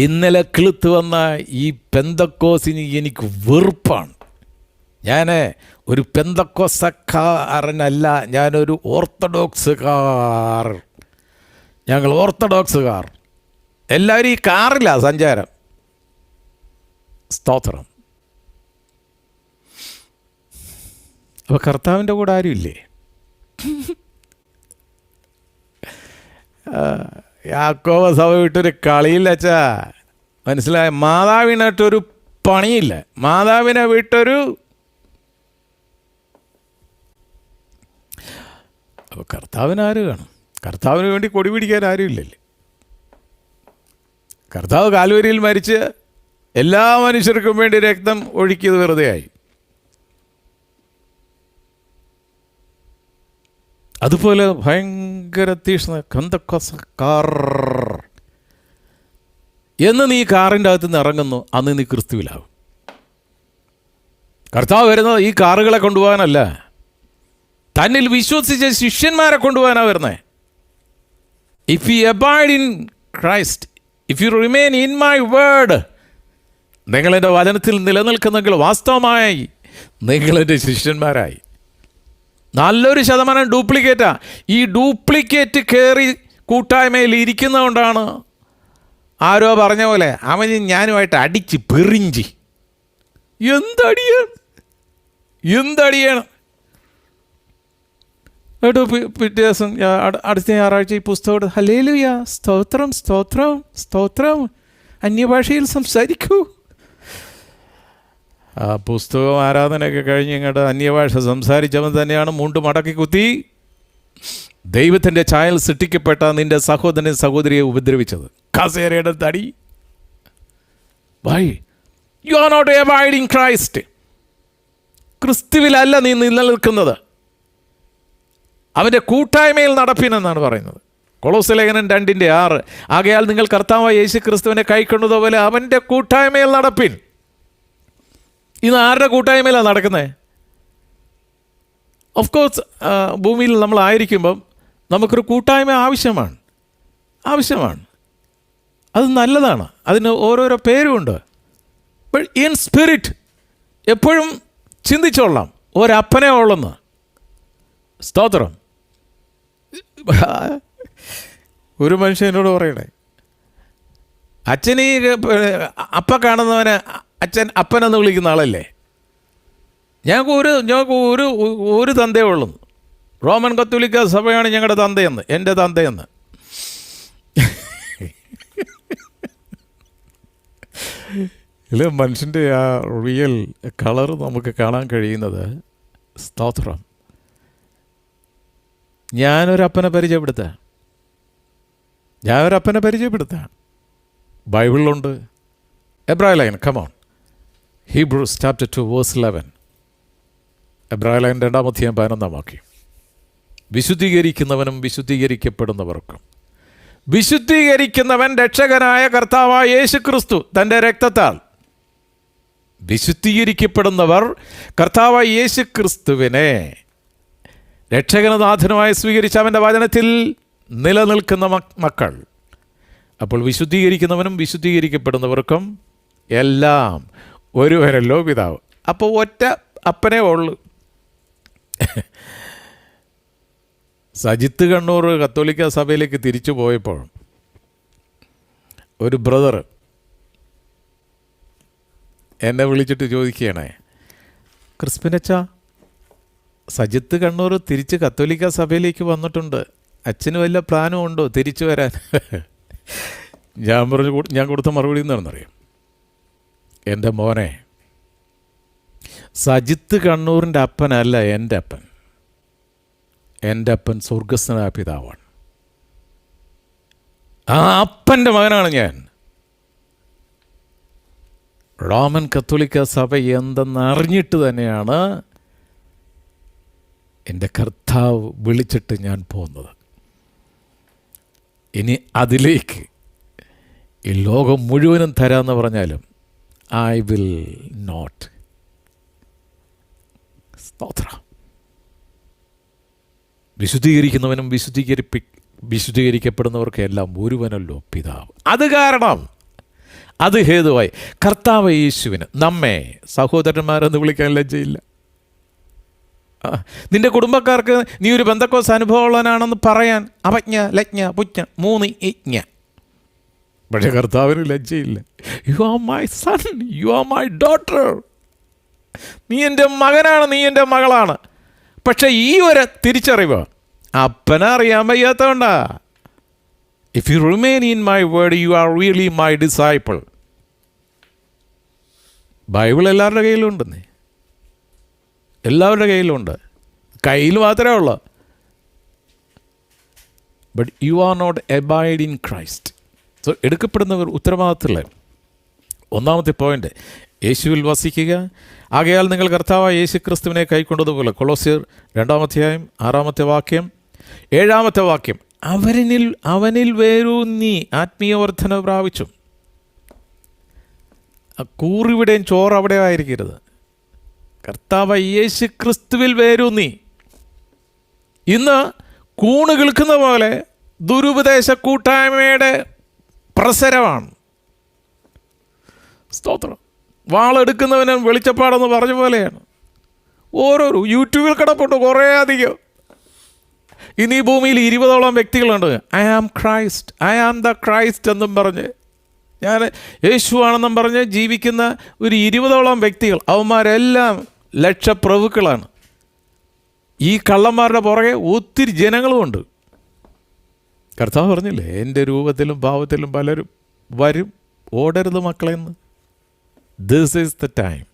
ഇന്നലെ കിളുത്ത് വന്ന ഈ പെന്തക്കോസിന് എനിക്ക് വെറുപ്പാണ്. ഞാൻ ഒരു പെന്തക്കോസക്കാരനല്ല, ഞാനൊരു ഓർത്തഡോക്സുകാർ. ഞങ്ങൾ ഓർത്തഡോക്സുകാർ എല്ലാവരും ഈ കാറിലാണ് സഞ്ചാരം. സ്തോത്രം. അപ്പോൾ കർത്താവിൻ്റെ കൂടെ ആരുമില്ലേ? യാക്കോബ സഭ വിട്ടൊരു കളിയില്ല അച്ഛാ, മനസ്സിലായ? മാതാവിനായിട്ടൊരു പണിയില്ല, മാതാവിനെ വിട്ടൊരു. അപ്പോൾ കർത്താവിന് ആര് കാണും? കർത്താവിന് വേണ്ടി കൊടി പിടിക്കാൻ ആരുമില്ലല്ലേ. കർത്താവ് കാൽവരിയിൽ മരിച്ച് എല്ലാ മനുഷ്യർക്കും വേണ്ടി രക്തം ഒഴുക്കിയത് വെറുതെയായി. അതുപോലെ ഭയങ്കര തീഷ്ണ പെന്തക്കോസ്തക്കാർ എന്ന് നീ കാറിൻ്റെ അകത്ത് നിന്ന് ഇറങ്ങുന്നു, അന്ന് നീ ക്രിസ്തുവിലാവും. കർത്താവ് വരുന്നത് ഈ കാറുകളെ കൊണ്ടുപോകാനല്ല, തന്നിൽ വിശ്വസിച്ച ശിഷ്യന്മാരെ കൊണ്ടുപോകാനാണ് വരുന്നത്. If you abide in Christ, if you remain in my word, നിങ്ങളെൻ്റെ വചനത്തിൽ നിലനിൽക്കുന്നെങ്കിൽ വാസ്തവമായി നിങ്ങളെൻ്റെ ശിഷ്യന്മാരായി. നല്ലൊരു ശതമാനം ഡ്യൂപ്ലിക്കേറ്റാ. ഈ ഡ്യൂപ്ലിക്കേറ്റ് കയറി കൂട്ടായ്മയിൽ ഇരിക്കുന്നതുകൊണ്ടാണ് ആരോ പറഞ്ഞ പോലെ അവന് ഞാനുമായിട്ട് അടിച്ച് പെറിഞ്ചി. എന്തടിയാണ് കേട്ടോ. പിറ്റേ ദിവസം അടുത്ത ഞായറാഴ്ച ഈ പുസ്തകം, ഹല്ലേലൂയ, സ്തോത്രം സ്തോത്രം സ്തോത്രം, അന്യഭാഷയിൽ സംസാരിക്കൂ. ആ പുസ്തകം ആരാധനയൊക്കെ കഴിഞ്ഞ് ഇങ്ങോട്ട് അന്യഭാഷ സംസാരിച്ചവൻ തന്നെയാണ് മുണ്ട് മടക്കി കുത്തി ദൈവത്തിൻ്റെ ഛായയിൽ സൃഷ്ടിക്കപ്പെട്ട നിൻ്റെ സഹോദരനെ സഹോദരിയെ ഉപദ്രവിച്ചത്. കസേരയുടെ തടി. Why you are not abiding Christ. ക്രിസ്തുവിലല്ല നീ നിലനിൽക്കുന്നത്, അവൻ്റെ കൂട്ടായ്മയിൽ നടപ്പിനെന്നാണ് പറയുന്നത്. കൊളോസ്യ ലേഖനം 2:6. ആകയാൽ നിങ്ങൾ കർത്താവായ യേശു ക്രിസ്തുവിനെ കൈക്കൊണ്ടതുപോലെ അവൻ്റെ കൂട്ടായ്മയിൽ നടപ്പിൻ. ഇന്ന് ആരുടെ കൂട്ടായ്മയിലാണ് നടക്കുന്നത്? ഓഫ് കോഴ്സ് ഭൂമിയിൽ നമ്മളായിരിക്കുമ്പം നമുക്കൊരു കൂട്ടായ്മ ആവശ്യമാണ്. അത് നല്ലതാണ്, അതിന് ഓരോരോ പേരുമുണ്ട്. ബട്ട് ഇൻ സ്പിരിറ്റ് എപ്പോഴും ചിന്തിച്ചോളാം, ഒരപ്പനെ ഉള്ളെന്ന്. സ്തോത്രം. ഒരു മനുഷ്യൻ എന്നോട് പറയണേ, അച്ഛനീ അപ്പ കാണുന്നവനെ അപ്പനെന്ന് വിളിക്കുന്ന ആളല്ലേ? ഞങ്ങൾക്ക് ഒരു തന്തയേ ഉള്ളൂ. റോമൻ കത്തോലിക്ക സഭയാണ് ഞങ്ങളുടെ തന്തയെന്ന്, എൻ്റെ തന്തയെന്ന്. ഇല്ല, മനുഷ്യൻ്റെ ആ റിയൽ കളർ നമുക്ക് കാണാൻ കഴിയുന്നത്. സ്തോത്രം. ഞാനൊരപ്പനെ പരിചയപ്പെടുത്താം. ബൈബിളിലുണ്ട്. എബ്രായ ലേഖനം, കമോൺ, ഹീബ്രൂസ് ചാപ്റ്റർ 2 വേഴ്സ് 11. എബ്രായ ലേഖനം 2:11. വിശുദ്ധീകരിക്കുന്നവനും വിശുദ്ധീകരിക്കപ്പെടുന്നവർക്കും. വിശുദ്ധീകരിക്കുന്നവൻ രക്ഷകനായ കർത്താവായ യേശു ക്രിസ്തു തൻ്റെ രക്തത്താൽ. വിശുദ്ധീകരിക്കപ്പെടുന്നവർ കർത്താവായ യേശു ക്രിസ്തുവിനെ രക്ഷകനാഥനുമായി സ്വീകരിച്ച അവൻ്റെ വചനത്തിൽ നിലനിൽക്കുന്ന മക്കൾ. അപ്പോൾ വിശുദ്ധീകരിക്കുന്നവനും വിശുദ്ധീകരിക്കപ്പെടുന്നവർക്കും എല്ലാം ഒരുവനല്ലോ പിതാവ്. അപ്പോൾ ഒറ്റ അപ്പനേ ഉള്ളൂ. സജിത്ത് കണ്ണൂർ കത്തോലിക്ക സഭയിലേക്ക് തിരിച്ചു പോയപ്പോൾ ഒരു ബ്രദർ എന്നെ വിളിച്ചിട്ട് ചോദിക്കുകയാണേ, ക്രിസ്പിനച്ച, സജിത്ത് കണ്ണൂർ തിരിച്ച് കത്തോലിക്ക സഭയിലേക്ക് വന്നിട്ടുണ്ട്, അച്ഛന് വല്ല പ്ലാനും ഉണ്ടോ തിരിച്ചു വരാൻ? ഞാൻ കൊടുത്ത മറുപടി എന്താണെന്നറിയാം? എൻ്റെ മോനെ, സജിത്ത് കണ്ണൂരിൻ്റെ അപ്പനല്ല എൻ്റെ അപ്പൻ. എൻ്റെ അപ്പൻ സ്വർഗസ്ഥനായ പിതാവാണ്. ആ അപ്പൻ്റെ മകനാണ് ഞാൻ. റോമൻ കത്തോലിക്ക സഭ എന്തെന്നറിഞ്ഞിട്ട് തന്നെയാണ് എൻ്റെ കർത്താവ് വിളിച്ചിട്ട് ഞാൻ പോകുന്നത്. ഇനി അതിലേക്ക് ഈ ലോകം മുഴുവനും തരാമെന്ന് പറഞ്ഞാലും ഐ വിൽ നോട്ട്. സ്തോത്രം. വിശുദ്ധീകരിക്കുന്നവനും വിശുദ്ധീകരിക്കപ്പെടുന്നവർക്ക് എല്ലാം ഒരുവനല്ലോ പിതാവ്. അത് കാരണം, അത് ഹേതുവായി കർത്താവ് യേശുവിന് നമ്മെ സഹോദരന്മാരെന്ന് വിളിക്കാൻ ലജ്ജയില്ല. നിന്റെ കുടുംബക്കാർക്ക് നീ ഒരു പെന്തക്കോസ് അനുഭവമുള്ളവനാണെന്ന് പറയാൻ അവജ്ഞ, ലജ്ഞ, പുജ്ഞ, 3 യജ്ഞ. പക്ഷേ കർത്താവിന് ലജ്ജയില്ല. You are my son, you are my daughter. നീ എൻ്റെ മകനാണ്, നീ എൻ്റെ മകളാണ്. പക്ഷെ ഈ ഒരു തിരിച്ചറിവ് അപ്പനെ അറിയാൻ വയ്യാത്തതുകൊണ്ടാ. If you remain in my word you are really my disciple. Bible എല്ലാവരുടെ കയ്യിലുണ്ടെന്നേ, എല്ലാവരുടെ കയ്യിലുണ്ട്. കയ്യിൽ മാത്രമേ ഉള്ളൂ. But you are not abide in Christ. So എടുക്കപ്പെടുന്നവർ ഉത്തരവാദിത്തമുള്ള ഒന്നാമത്തെ പോയിന്റ് യേശുവിൽ വസിക്കുക. ആകയാൽ നിങ്ങൾ കർത്താവായ യേശു ക്രിസ്തുവിനെ കൈക്കൊണ്ടതുപോലെ. കൊളോസ്യർ 2-ാം 6-ാമത്തെ വാക്യം, 7-ാമത്തെ വാക്യം, അവനിൽ വേരൂന്നി ആത്മീയ വർധന പ്രാപിച്ചു. കൂറിവിടെയും ചോറ് അവിടെ ആയിരിക്കരുത്. കർത്താവായ യേശു ക്രിസ്തുവിൽ വേരൂന്നി. ഇന്ന് കൂണ് കിളുക്കുന്ന പോലെ ദുരുപദേശ കൂട്ടായ്മയുടെ പ്രസരമാണ്. സ്തോത്രം. വാളെടുക്കുന്നവനും വെളിച്ചപ്പാടെന്ന് പറഞ്ഞ പോലെയാണ്. ഓരോരോ യൂട്യൂബിൽ കിടപ്പുണ്ട് കുറേ അധികം. ഇന്ന് ഈ ഭൂമിയിൽ 20ഓളം വ്യക്തികളുണ്ട്. I am Christ, I am the Christ എന്നും പറഞ്ഞ്, ഞാൻ യേശുവാണെന്നും പറഞ്ഞ് ജീവിക്കുന്ന ഒരു 20ഓളം വ്യക്തികൾ. അവന്മാരെല്ലാം ലക്ഷപ്രഭുക്കളാണ്. ഈ കള്ളന്മാരുടെ പുറകെ ഒത്തിരി ജനങ്ങളുമുണ്ട്. കർത്താവ് പറഞ്ഞില്ലേ, എൻ്റെ രൂപത്തിലും ഭാവത്തിലും പലരും വരും, ഓടരുത് മക്കളെന്ന്. This is the time.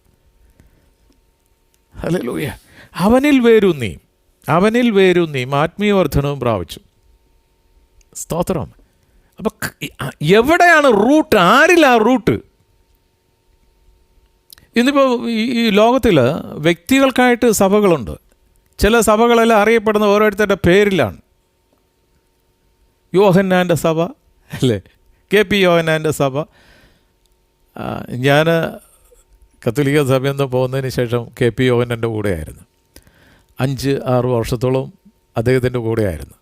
ഹല്ലേലൂയ. അവനിൽ വേരൂന്നി ആത്മീയവർദ്ധനവും പ്രാപിച്ചു. സ്തോത്രം. അപ്പം എവിടെയാണ് റൂട്ട്? ആരിലാ റൂട്ട്? ഇന്നിപ്പോൾ ഈ ലോകത്തിൽ വ്യക്തികൾക്കായിട്ട് സഭകളുണ്ട്. ചില സഭകളെല്ലാം അറിയപ്പെടുന്ന ഓരോരുത്തരുടെ പേരിലാണ്. യോഹന്നാൻ്റെ സഭ അല്ലേ, KP യോഹന്നാൻ്റെ സഭ. ഞാൻ കത്തോലിക്ക സഭയിൽ നിന്ന് പോകുന്നതിന് ശേഷം KP യോഹന്നാൻ്റെ കൂടെയായിരുന്നു. 5-6 വർഷത്തോളം അദ്ദേഹത്തിൻ്റെ കൂടെയായിരുന്നു.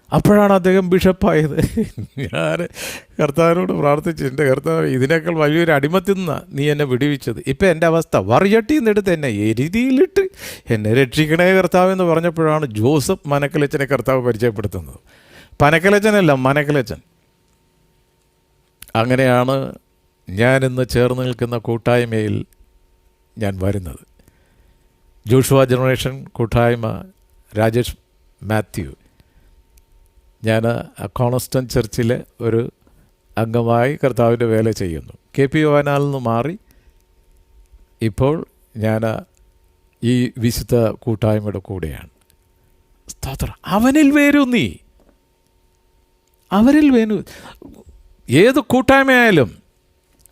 അപ്പോഴാണ് അദ്ദേഹം ബിഷപ്പായത്. ഞാൻ കർത്താവിനോട് പ്രാർത്ഥിച്ചു, എൻ്റെ കർത്താവ്, ഇതിനേക്കാൾ വലിയൊരു അടിമത്തിൽ നിന്നാണ് നീ എന്നെ വിടുവിച്ചത്. ഇപ്പം എൻ്റെ അവസ്ഥ വറിയട്ടിയിൽ നിന്നെടുത്ത് എന്നെ എരുതിയിലിട്ട് എന്നെ രക്ഷിക്കണേ കർത്താവ് എന്ന് പറഞ്ഞപ്പോഴാണ് ജോസഫ് മനക്കലച്ചനെ കർത്താവ് പരിചയപ്പെടുത്തുന്നത്. പനക്കലച്ചനല്ല, മനക്കലച്ചൻ. അങ്ങനെയാണ് ഞാനിന്ന് ചേർന്ന് നിൽക്കുന്ന കൂട്ടായ്മയിൽ ഞാൻ വരുന്നത്. ജോഷുവ ജനറേഷൻ കൂട്ടായ്മ, രാജേഷ് മാത്യു. ഞാൻ കോൺസ്റ്റൻ ചർച്ചിലെ ഒരു അംഗമായി കർത്താവിൻ്റെ വേല ചെയ്യുന്നു. KP യോഹന്നാനിൽ നിന്ന് മാറി ഇപ്പോൾ ഞാൻ ഈ വിശുദ്ധ കൂട്ടായ്മയുടെ കൂടെയാണ്. സ്തോത്രം. അവനിൽ വേരൂന്നി. ഏത് കൂട്ടായ്മയായാലും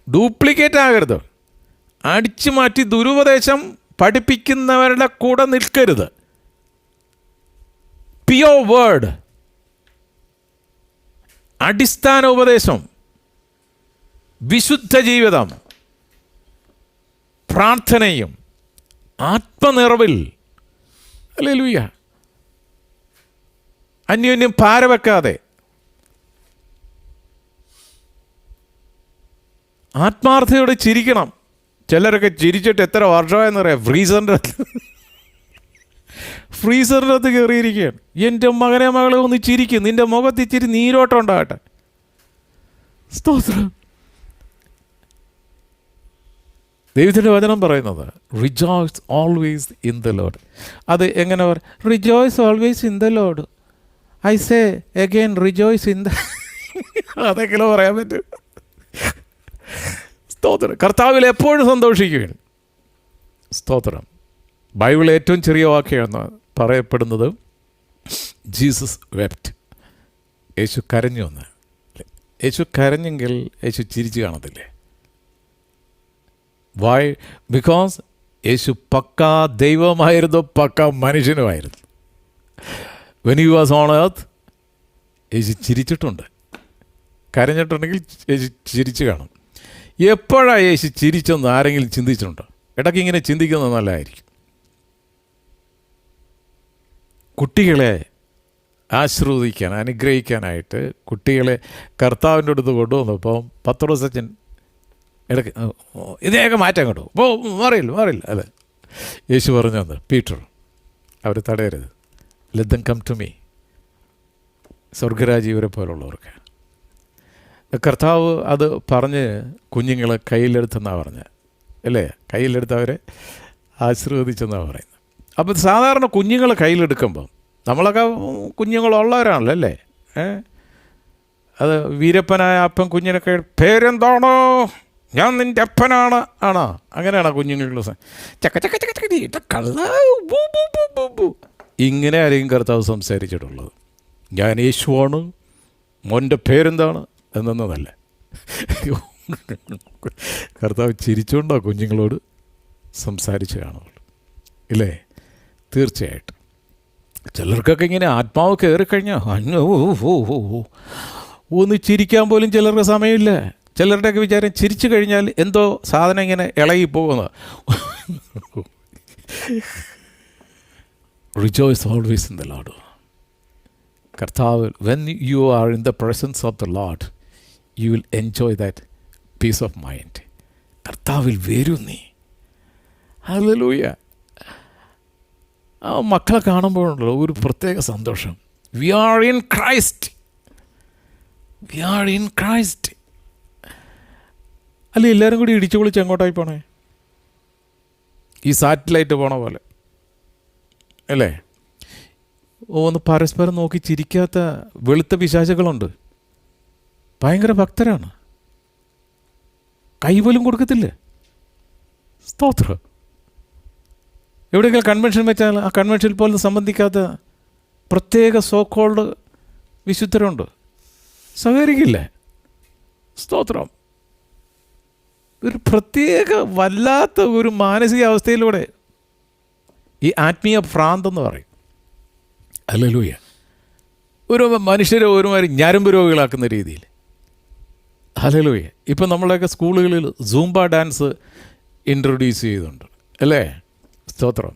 ഡ്യൂപ്ലിക്കേറ്റ് ആകരുത്. അടിച്ചു മാറ്റി ദുരുപദേശം പഠിപ്പിക്കുന്നവരുടെ കൂടെ നിൽക്കരുത്. പ്യുവർ വേർഡ്, അടിസ്ഥാന ഉപദേശം, വിശുദ്ധ ജീവിതം, പ്രാർത്ഥനയും ആത്മനിറവിൽ, ഹല്ലേലൂയ, അന്യോന്യം പാരവെക്കാതെ ആത്മാർത്ഥയോടെ ചിരിക്കണം. ചിലരൊക്കെ ചിരിച്ചിട്ട് എത്ര വർഷമായെന്നറിയാം, ഫ്രീസറിൻ്റെ അകത്ത് കയറിയിരിക്കുകയാണ്. എൻ്റെ മകനെ മകളെ ഒന്ന് ചിരിക്കും, നിൻ്റെ മുഖത്ത് ഇച്ചിരി നീരോട്ടം ഉണ്ടാകട്ടെ. സ്തോത്രം. ദൈവത്തിൻ്റെ വചനം പറയുന്നത് rejoice always in the load. അത് എങ്ങനെ rejoice always in the load, I say again rejoice in the അതെങ്ങനെ പറയാൻ പറ്റും? സ്തോത്രം. കർത്താവിൽ എപ്പോഴും സന്തോഷിക്കുകയാണ്. സ്തോത്രം. ബൈബിൾ ഏറ്റവും ചെറിയ വാക്യമാണ് പറയപ്പെടുന്നത് ജീസസ് വെപ്റ്റ്. യേശു കരഞ്ഞു എന്ന്. യേശു കരഞ്ഞെങ്കിൽ യേശു ചിരിച്ചു കാണത്തില്ലേ? വൈ? ബിക്കോസ് യേശു പക്കാ ദൈവമായിരുന്നു, പക്കാ മനുഷ്യനുമായിരുന്നു. When he was on earth യേശു ചിരിച്ചിട്ടുണ്ട്. കരഞ്ഞിട്ടുണ്ടെങ്കിൽ യേശു ചിരിച്ചു കാണും. എപ്പോഴാണ് യേശു ചിരിച്ചെന്ന് ആരെങ്കിലും ചിന്തിച്ചിട്ടുണ്ടോ? ഇടയ്ക്ക് ഇങ്ങനെ ചിന്തിക്കുന്നത് നല്ലതായിരിക്കും. കുട്ടികളെ ആശീർവദിക്കാൻ, അനുഗ്രഹിക്കാനായിട്ട് കുട്ടികളെ കർത്താവിൻ്റെ അടുത്ത് കൊണ്ടുവന്നപ്പം പത്രോസച്ചൻ ഇടയ്ക്ക് ഇതിനെയൊക്കെ മാറ്റാൻ കേട്ടോ, മാറിയില്ല അല്ലേ? യേശു പറഞ്ഞു തന്നത്, പീറ്റർ അവർ തടയരുത്, let them come to me. സ്വർഗരാജ് ഇവരെ പോലുള്ളവർക്ക്. കർത്താവ് അത് പറഞ്ഞ് കുഞ്ഞുങ്ങളെ കയ്യിലെടുത്തെന്നാണ് പറഞ്ഞത് അല്ലേ? കയ്യിലെടുത്തവരെ ആശീർവദിച്ചെന്നാണ് പറയുന്നത്. അപ്പം സാധാരണ കുഞ്ഞുങ്ങളെ കയ്യിലെടുക്കുമ്പം നമ്മളൊക്കെ കുഞ്ഞുങ്ങളുള്ളവരാണല്ലോ അല്ലേ? അത് വീരപ്പനായ അപ്പൻ കുഞ്ഞിനൊക്കെ പേരെന്താണോ, ഞാൻ നിൻ്റെ അപ്പനാണ് ആണോ? അങ്ങനെയാണോ കുഞ്ഞുങ്ങൾ? ചക്ക ചക്ക ചക്ക ചക്ക കള്ള ഇങ്ങനെ ആരെയും കർത്താവ് സംസാരിച്ചിട്ടുള്ളത്? ഞാൻ യേശുവാണ്, മോൻ്റെ പേരെന്താണ് എന്നൊന്നതല്ല. കർത്താവ് ചിരിച്ചുകൊണ്ടോ കുഞ്ഞുങ്ങളോട് സംസാരിച്ച് കാണുള്ളൂ ഇല്ലേ? തീർച്ചയായിട്ടും. ചിലർക്കൊക്കെ ഇങ്ങനെ ആത്മാവ് കയറിക്കഴിഞ്ഞാൽ ഒന്ന് ചിരിക്കാൻ പോലും ചിലർക്ക് സമയമില്ല. ചിലരുടെയൊക്കെ വിചാരം ചിരിച്ചു കഴിഞ്ഞാൽ എന്തോ സാധനം ഇങ്ങനെ ഇളകി പോകുന്ന. Rejoice always in the lord. കർത്താവ്, when you are in the presence of the lord you will enjoy that peace of mind. കർത്താവിൽ വരും നീ. ഹല്ലേലൂയ. ആ മക്കളെ കാണുമ്പോഴുള്ള ഒരു പ്രത്യേക സന്തോഷം. We are in Christ, we are in Christ. അല്ല, എല്ലാവരും കൂടി ഇടിച്ചു പൊളിച്ച് എങ്ങോട്ടായി പോണേ? ഈ സാറ്റലൈറ്റ് പോണ പോലെ അല്ലേ? ഒന്ന് പരസ്പരം നോക്കി ചിരിക്കാത്ത വെളുത്ത പിശാചുകളുണ്ട്. ഭയങ്കര ഭക്തരാണ്, കൈപോലും കൊടുക്കത്തില്ല. സ്തോത്രം. എവിടെയെങ്കിലും കൺവെൻഷൻ വെച്ചാൽ ആ കൺവെൻഷനിൽ പോലും സംബന്ധിക്കാത്ത പ്രത്യേക സോക്കോൾഡ് വിശുദ്ധരുണ്ട്, സഹകരിക്കില്ലേ? സ്തോത്രം. ഒരു പ്രത്യേക വല്ലാത്ത ഒരു മാനസികാവസ്ഥയിലൂടെ ഈ ആത്മീയ ഭ്രാന്തെന്ന് പറയും. ഹല്ലേലൂയ. ഒരു മനുഷ്യരെ ഒരുമാതിരി ഞരമ്പ് രോഗികളാക്കുന്ന രീതിയിൽ. ഹല്ലേലൂയ. ഇപ്പം നമ്മളെയൊക്കെ സ്കൂളുകളിൽ സൂംബ ഡാൻസ് ഇൻട്രൊഡ്യൂസ് ചെയ്തിട്ടുണ്ട് അല്ലേ? സ്തോത്രം.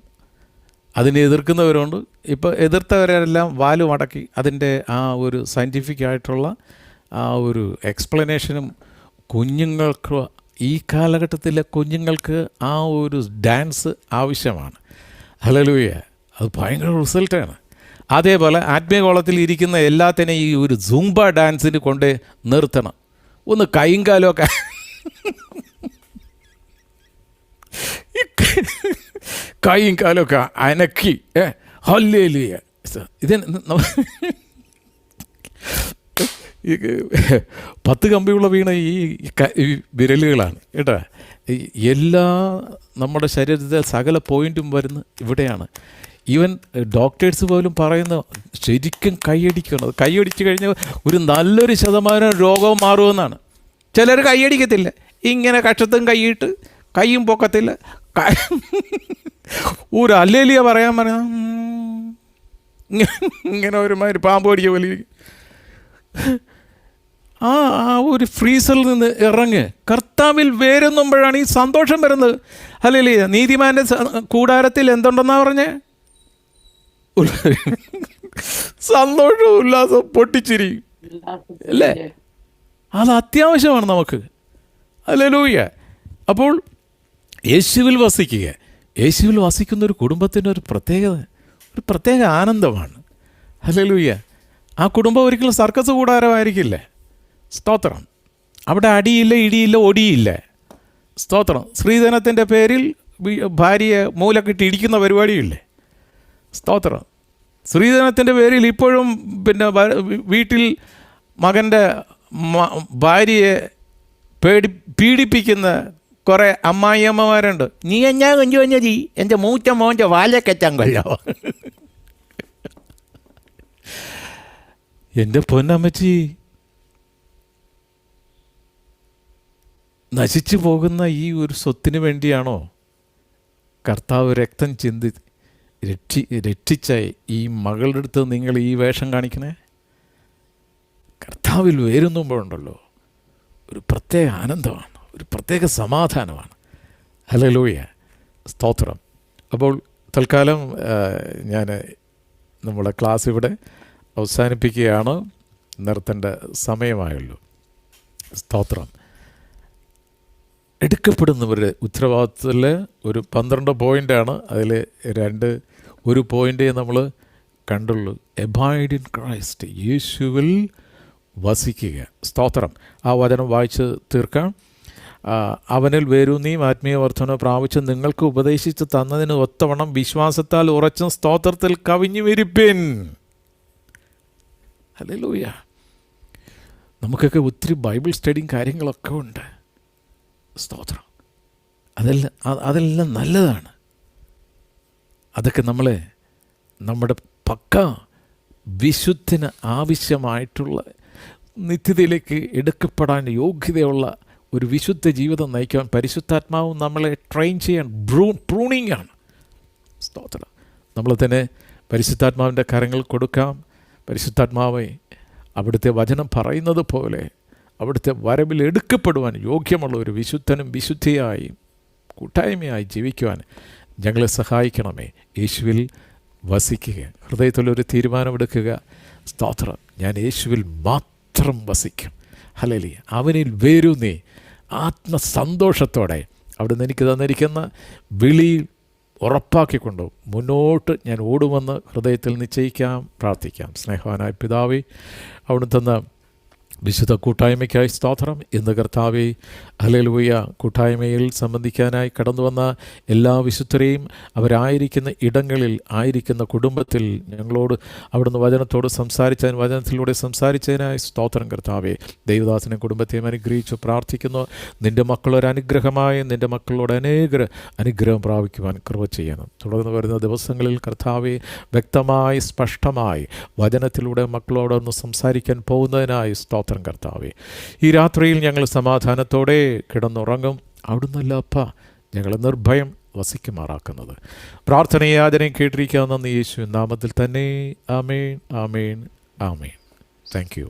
അതിനെ എതിർക്കുന്നവരുണ്ട്. ഇപ്പോൾ എതിർത്തവരെല്ലാം വാല് മടക്കി അതിൻ്റെ ആ ഒരു സയൻറ്റിഫിക് ആയിട്ടുള്ള ആ ഒരു എക്സ്പ്ലനേഷനും കുഞ്ഞുങ്ങൾക്ക്, ഈ കാലഘട്ടത്തിലെ കുഞ്ഞുങ്ങൾക്ക് ആ ഒരു ഡാൻസ് ആവശ്യമാണ്. ഹല്ലേലൂയ. അത് ഭയങ്കര റിസൾട്ടാണ്. അതേപോലെ ആത്മീയകോളത്തിൽ ഇരിക്കുന്ന എല്ലാത്തിനെയും ഈ ഒരു സൂംബ ഡാൻസിന് കൊണ്ട് നിർത്തണം. ഒന്ന് കൈയും കാലുമൊക്കെ കൈയും കാലുമൊക്കെ അനക്കി ഹല്ലേലൂയ. ഇത് ഈ 10 കമ്പിയുള്ള വീണ ഈ വിരലുകളാണ് കേട്ടോ. എല്ലാ നമ്മുടെ ശരീരത്തിലെ സകല പോയിൻറ്റും വരുന്ന ഇവിടെയാണ്. ഈവൻ ഡോക്ടേഴ്സ് പോലും പറയുന്ന ശരിക്കും കൈയടിക്കണം. കൈയടിച്ച് കഴിഞ്ഞാൽ ഒരു നല്ലൊരു ശതമാനം രോഗം മാറുമെന്നാണ്. ചിലർ കൈയടിക്കത്തില്ല, ഇങ്ങനെ കക്ഷത്തും കൈയിട്ട് കൈയും പൊക്കത്തില്ല. ഒരു ഹല്ലേലൂയ പറയാൻ പറയാം ഇങ്ങനെ ഒരുമാതിരി പാമ്പ് കടിച്ച പോലെ ആ ഒരു ഫ്രീസറിൽ നിന്ന് ഇറങ്ങ്. കർത്താവിൽ വേരുന്നുമ്പോഴാണ് ഈ സന്തോഷം വരുന്നത്. ഹല്ലേലൂയ. നീതിമാൻ്റെ കൂടാരത്തിൽ എന്തുണ്ടെന്നാണ് പറഞ്ഞേ? സന്തോഷവും ഉല്ലാസവും പൊട്ടിച്ചിരി അല്ലേ? അത് അത്യാവശ്യമാണ് നമുക്ക്. ഹല്ലേലൂയ. അപ്പോൾ യേശുവിൽ വസിക്കുക, യേശുവിൽ വസിക്കുന്ന ഒരു കുടുംബത്തിൻ്റെ ഒരു പ്രത്യേക ആനന്ദമാണ്. ഹല്ലേലൂയ. ആ കുടുംബം ഒരിക്കലും സർക്കസ് കൂടാരമായിരിക്കില്ലേ? സ്തോത്രം. അവിടെ അടിയില്ല, ഇടിയില്ല, ഒടിയില്ല. സ്തോത്രം. സ്ത്രീധനത്തിൻ്റെ പേരിൽ ഭാര്യയെ മൂലക്കിട്ട് ഇടിക്കുന്ന പരിപാടിയില്ലേ? സ്തോത്രം. സ്ത്രീധനത്തിൻ്റെ പേരിൽ ഇപ്പോഴും പിന്നെ വീട്ടിൽ മകൻ്റെ ഭാര്യയെ പീഡിപ്പിക്കുന്ന കുറേ അമ്മായിയമ്മമാരുണ്ട്. നീ എന്നാ കൊഞ്ചു കൊഞ്ഞതി എൻ്റെ മൂത്ത മോൻ്റെ വാലക്കെറ്റാൻ കൊല്ലോ. എൻ്റെ പൊന്നമ്മച്ചി, നശിച്ചു പോകുന്ന ഈ ഒരു സ്വത്തിന് വേണ്ടിയാണോ കർത്താവ് രക്തം ചിന്തി രക്ഷിച്ച ഈ മകളുടെ അടുത്ത് നിങ്ങൾ ഈ വേഷം കാണിക്കണേ? കർത്താവിൽ വേരുന്നുമ്പോഴുണ്ടല്ലോ ഒരു പ്രത്യേക ആനന്ദമാണ്, ഒരു പ്രത്യേക സമാധാനമാണ്. ഹല്ലേലൂയ, സ്തോത്രം. അപ്പോൾ തൽക്കാലം ഞാൻ നമ്മുടെ ക്ലാസ് ഇവിടെ അവസാനിപ്പിക്കുകയാണ്. നിർത്തേണ്ട സമയമായുള്ളൂ. സ്തോത്രം. എടുക്കപ്പെടുന്നവരുടെ ഉത്തരവാദിത്തത്തിൽ ഒരു 12 പോയിൻ്റാണ്. അതിൽ ഒരു പോയിൻ്റേ നമ്മൾ കണ്ടുള്ളൂ. എബൈഡ് ഇൻ ക്രൈസ്റ്റ്, യേശുവിൽ വസിക്കുക. സ്തോത്രം. ആ വചനം വായിച്ച് തീർക്കാം. അവനിൽ വേരൂന്നിയും ആത്മീയ വർധന പ്രാപിച്ച് നിങ്ങൾക്ക് ഉപദേശിച്ച് തന്നതിന് ഒത്തവണ്ണം വിശ്വാസത്താൽ ഉറച്ചും സ്തോത്രത്തിൽ കവിഞ്ഞു വിരിപ്പിൻ. ഹല്ലേലൂയ. നമുക്കൊക്കെ ഒത്തിരി ബൈബിൾ സ്റ്റഡിയും കാര്യങ്ങളൊക്കെ ഉണ്ട്. സ്തോത്രം. അതെല്ലാം നല്ലതാണ്. അതൊക്കെ നമ്മുടെ പക്ക വിശുദ്ധിന് ആവശ്യമായിട്ടുള്ള നിത്യതയിലേക്ക് എടുക്കപ്പെടാൻ യോഗ്യതയുള്ള ഒരു വിശുദ്ധ ജീവിതം നയിക്കാൻ പരിശുദ്ധാത്മാവും നമ്മളെ ട്രെയിൻ ചെയ്യാൻ പ്രൂണിങ് ആണ്. സ്തോത്രം. നമ്മൾ തന്നെ പരിശുദ്ധാത്മാവിൻ്റെ കരങ്ങൾ കൊടുക്കാം. പരിശുദ്ധാത്മാവെ, അവിടുത്തെ വചനം പറയുന്നത് പോലെ അവിടുത്തെ വരവിൽ എടുക്കപ്പെടുവാൻ യോഗ്യമുള്ള ഒരു വിശുദ്ധനും വിശുദ്ധിയായി കൂട്ടായ്മയായി ജീവിക്കുവാൻ ഞങ്ങളെ സഹായിക്കണമേ. യേശുവിൽ വസിക്കുക. ഹൃദയത്തിലൊരു തീരുമാനമെടുക്കുക. സ്തോത്രം. ഞാൻ യേശുവിൽ മാത്രം വസിക്കും. ഹല്ലേലൂയ. അവനിൽ വേരൂന്നി ആത്മസന്തോഷത്തോടെ അവിടുന്ന് എനിക്ക് തന്നിരിക്കുന്ന വിളി ഉറപ്പാക്കിക്കൊണ്ട് മുന്നോട്ട് ഞാൻ ഓടുമെന്ന് ഹൃദയത്തിൽ നിശ്ചയിക്കാം, പ്രാർത്ഥിക്കാം. സ്നേഹവാനായ പിതാവേ, അവിടുന്ന് തന്ന വിശുദ്ധ കൂട്ടായ്മയ്ക്കായി സ്തോത്രം. ഇന്ന് കർത്താവേ, ഹല്ലേലൂയ, കൂട്ടായ്മയിൽ സംബന്ധിക്കാനായി കടന്നു വന്ന എല്ലാ വിശുദ്ധരെയും അവരായിരിക്കുന്ന ഇടങ്ങളിൽ ആയിരിക്കുന്ന കുടുംബത്തിൽ ഞങ്ങളോട് അവിടുന്ന് വചനത്തോട് വചനത്തിലൂടെ സംസാരിച്ചതിനായി സ്തോത്രം കർത്താവേ. ദൈവദാസനെ കുടുംബത്തെയും അനുഗ്രഹിച്ചു പ്രാർത്ഥിക്കുന്നു. നിൻ്റെ മക്കളൊരനുഗ്രഹമായി നിൻ്റെ മക്കളോട് അനുഗ്രഹം പ്രാപിക്കുവാൻ കൃപ ചെയ്യണം. തുടർന്ന് വരുന്ന ദിവസങ്ങളിൽ കർത്താവെ, വ്യക്തമായി സ്പഷ്ടമായി വചനത്തിലൂടെ മക്കളോടൊന്ന് സംസാരിക്കാൻ പോകുന്നതിനായി സ്തോത്രം കർത്താവേ. ഈ രാത്രിയിൽ ഞങ്ങൾ സമാധാനത്തോടെ കിടന്നുറങ്ങും. അവിടുന്നല്ല അപ്പ ഞങ്ങളെ നിർഭയം വസിക്കുമാറാക്കുന്നത്. പ്രാർത്ഥനയെ യാചനയും കേട്ടിരിക്കാവുന്ന യേശു നാമത്തിൽ തന്നെ. ആമേൻ, ആമേൻ, ആമേൻ. Thank U.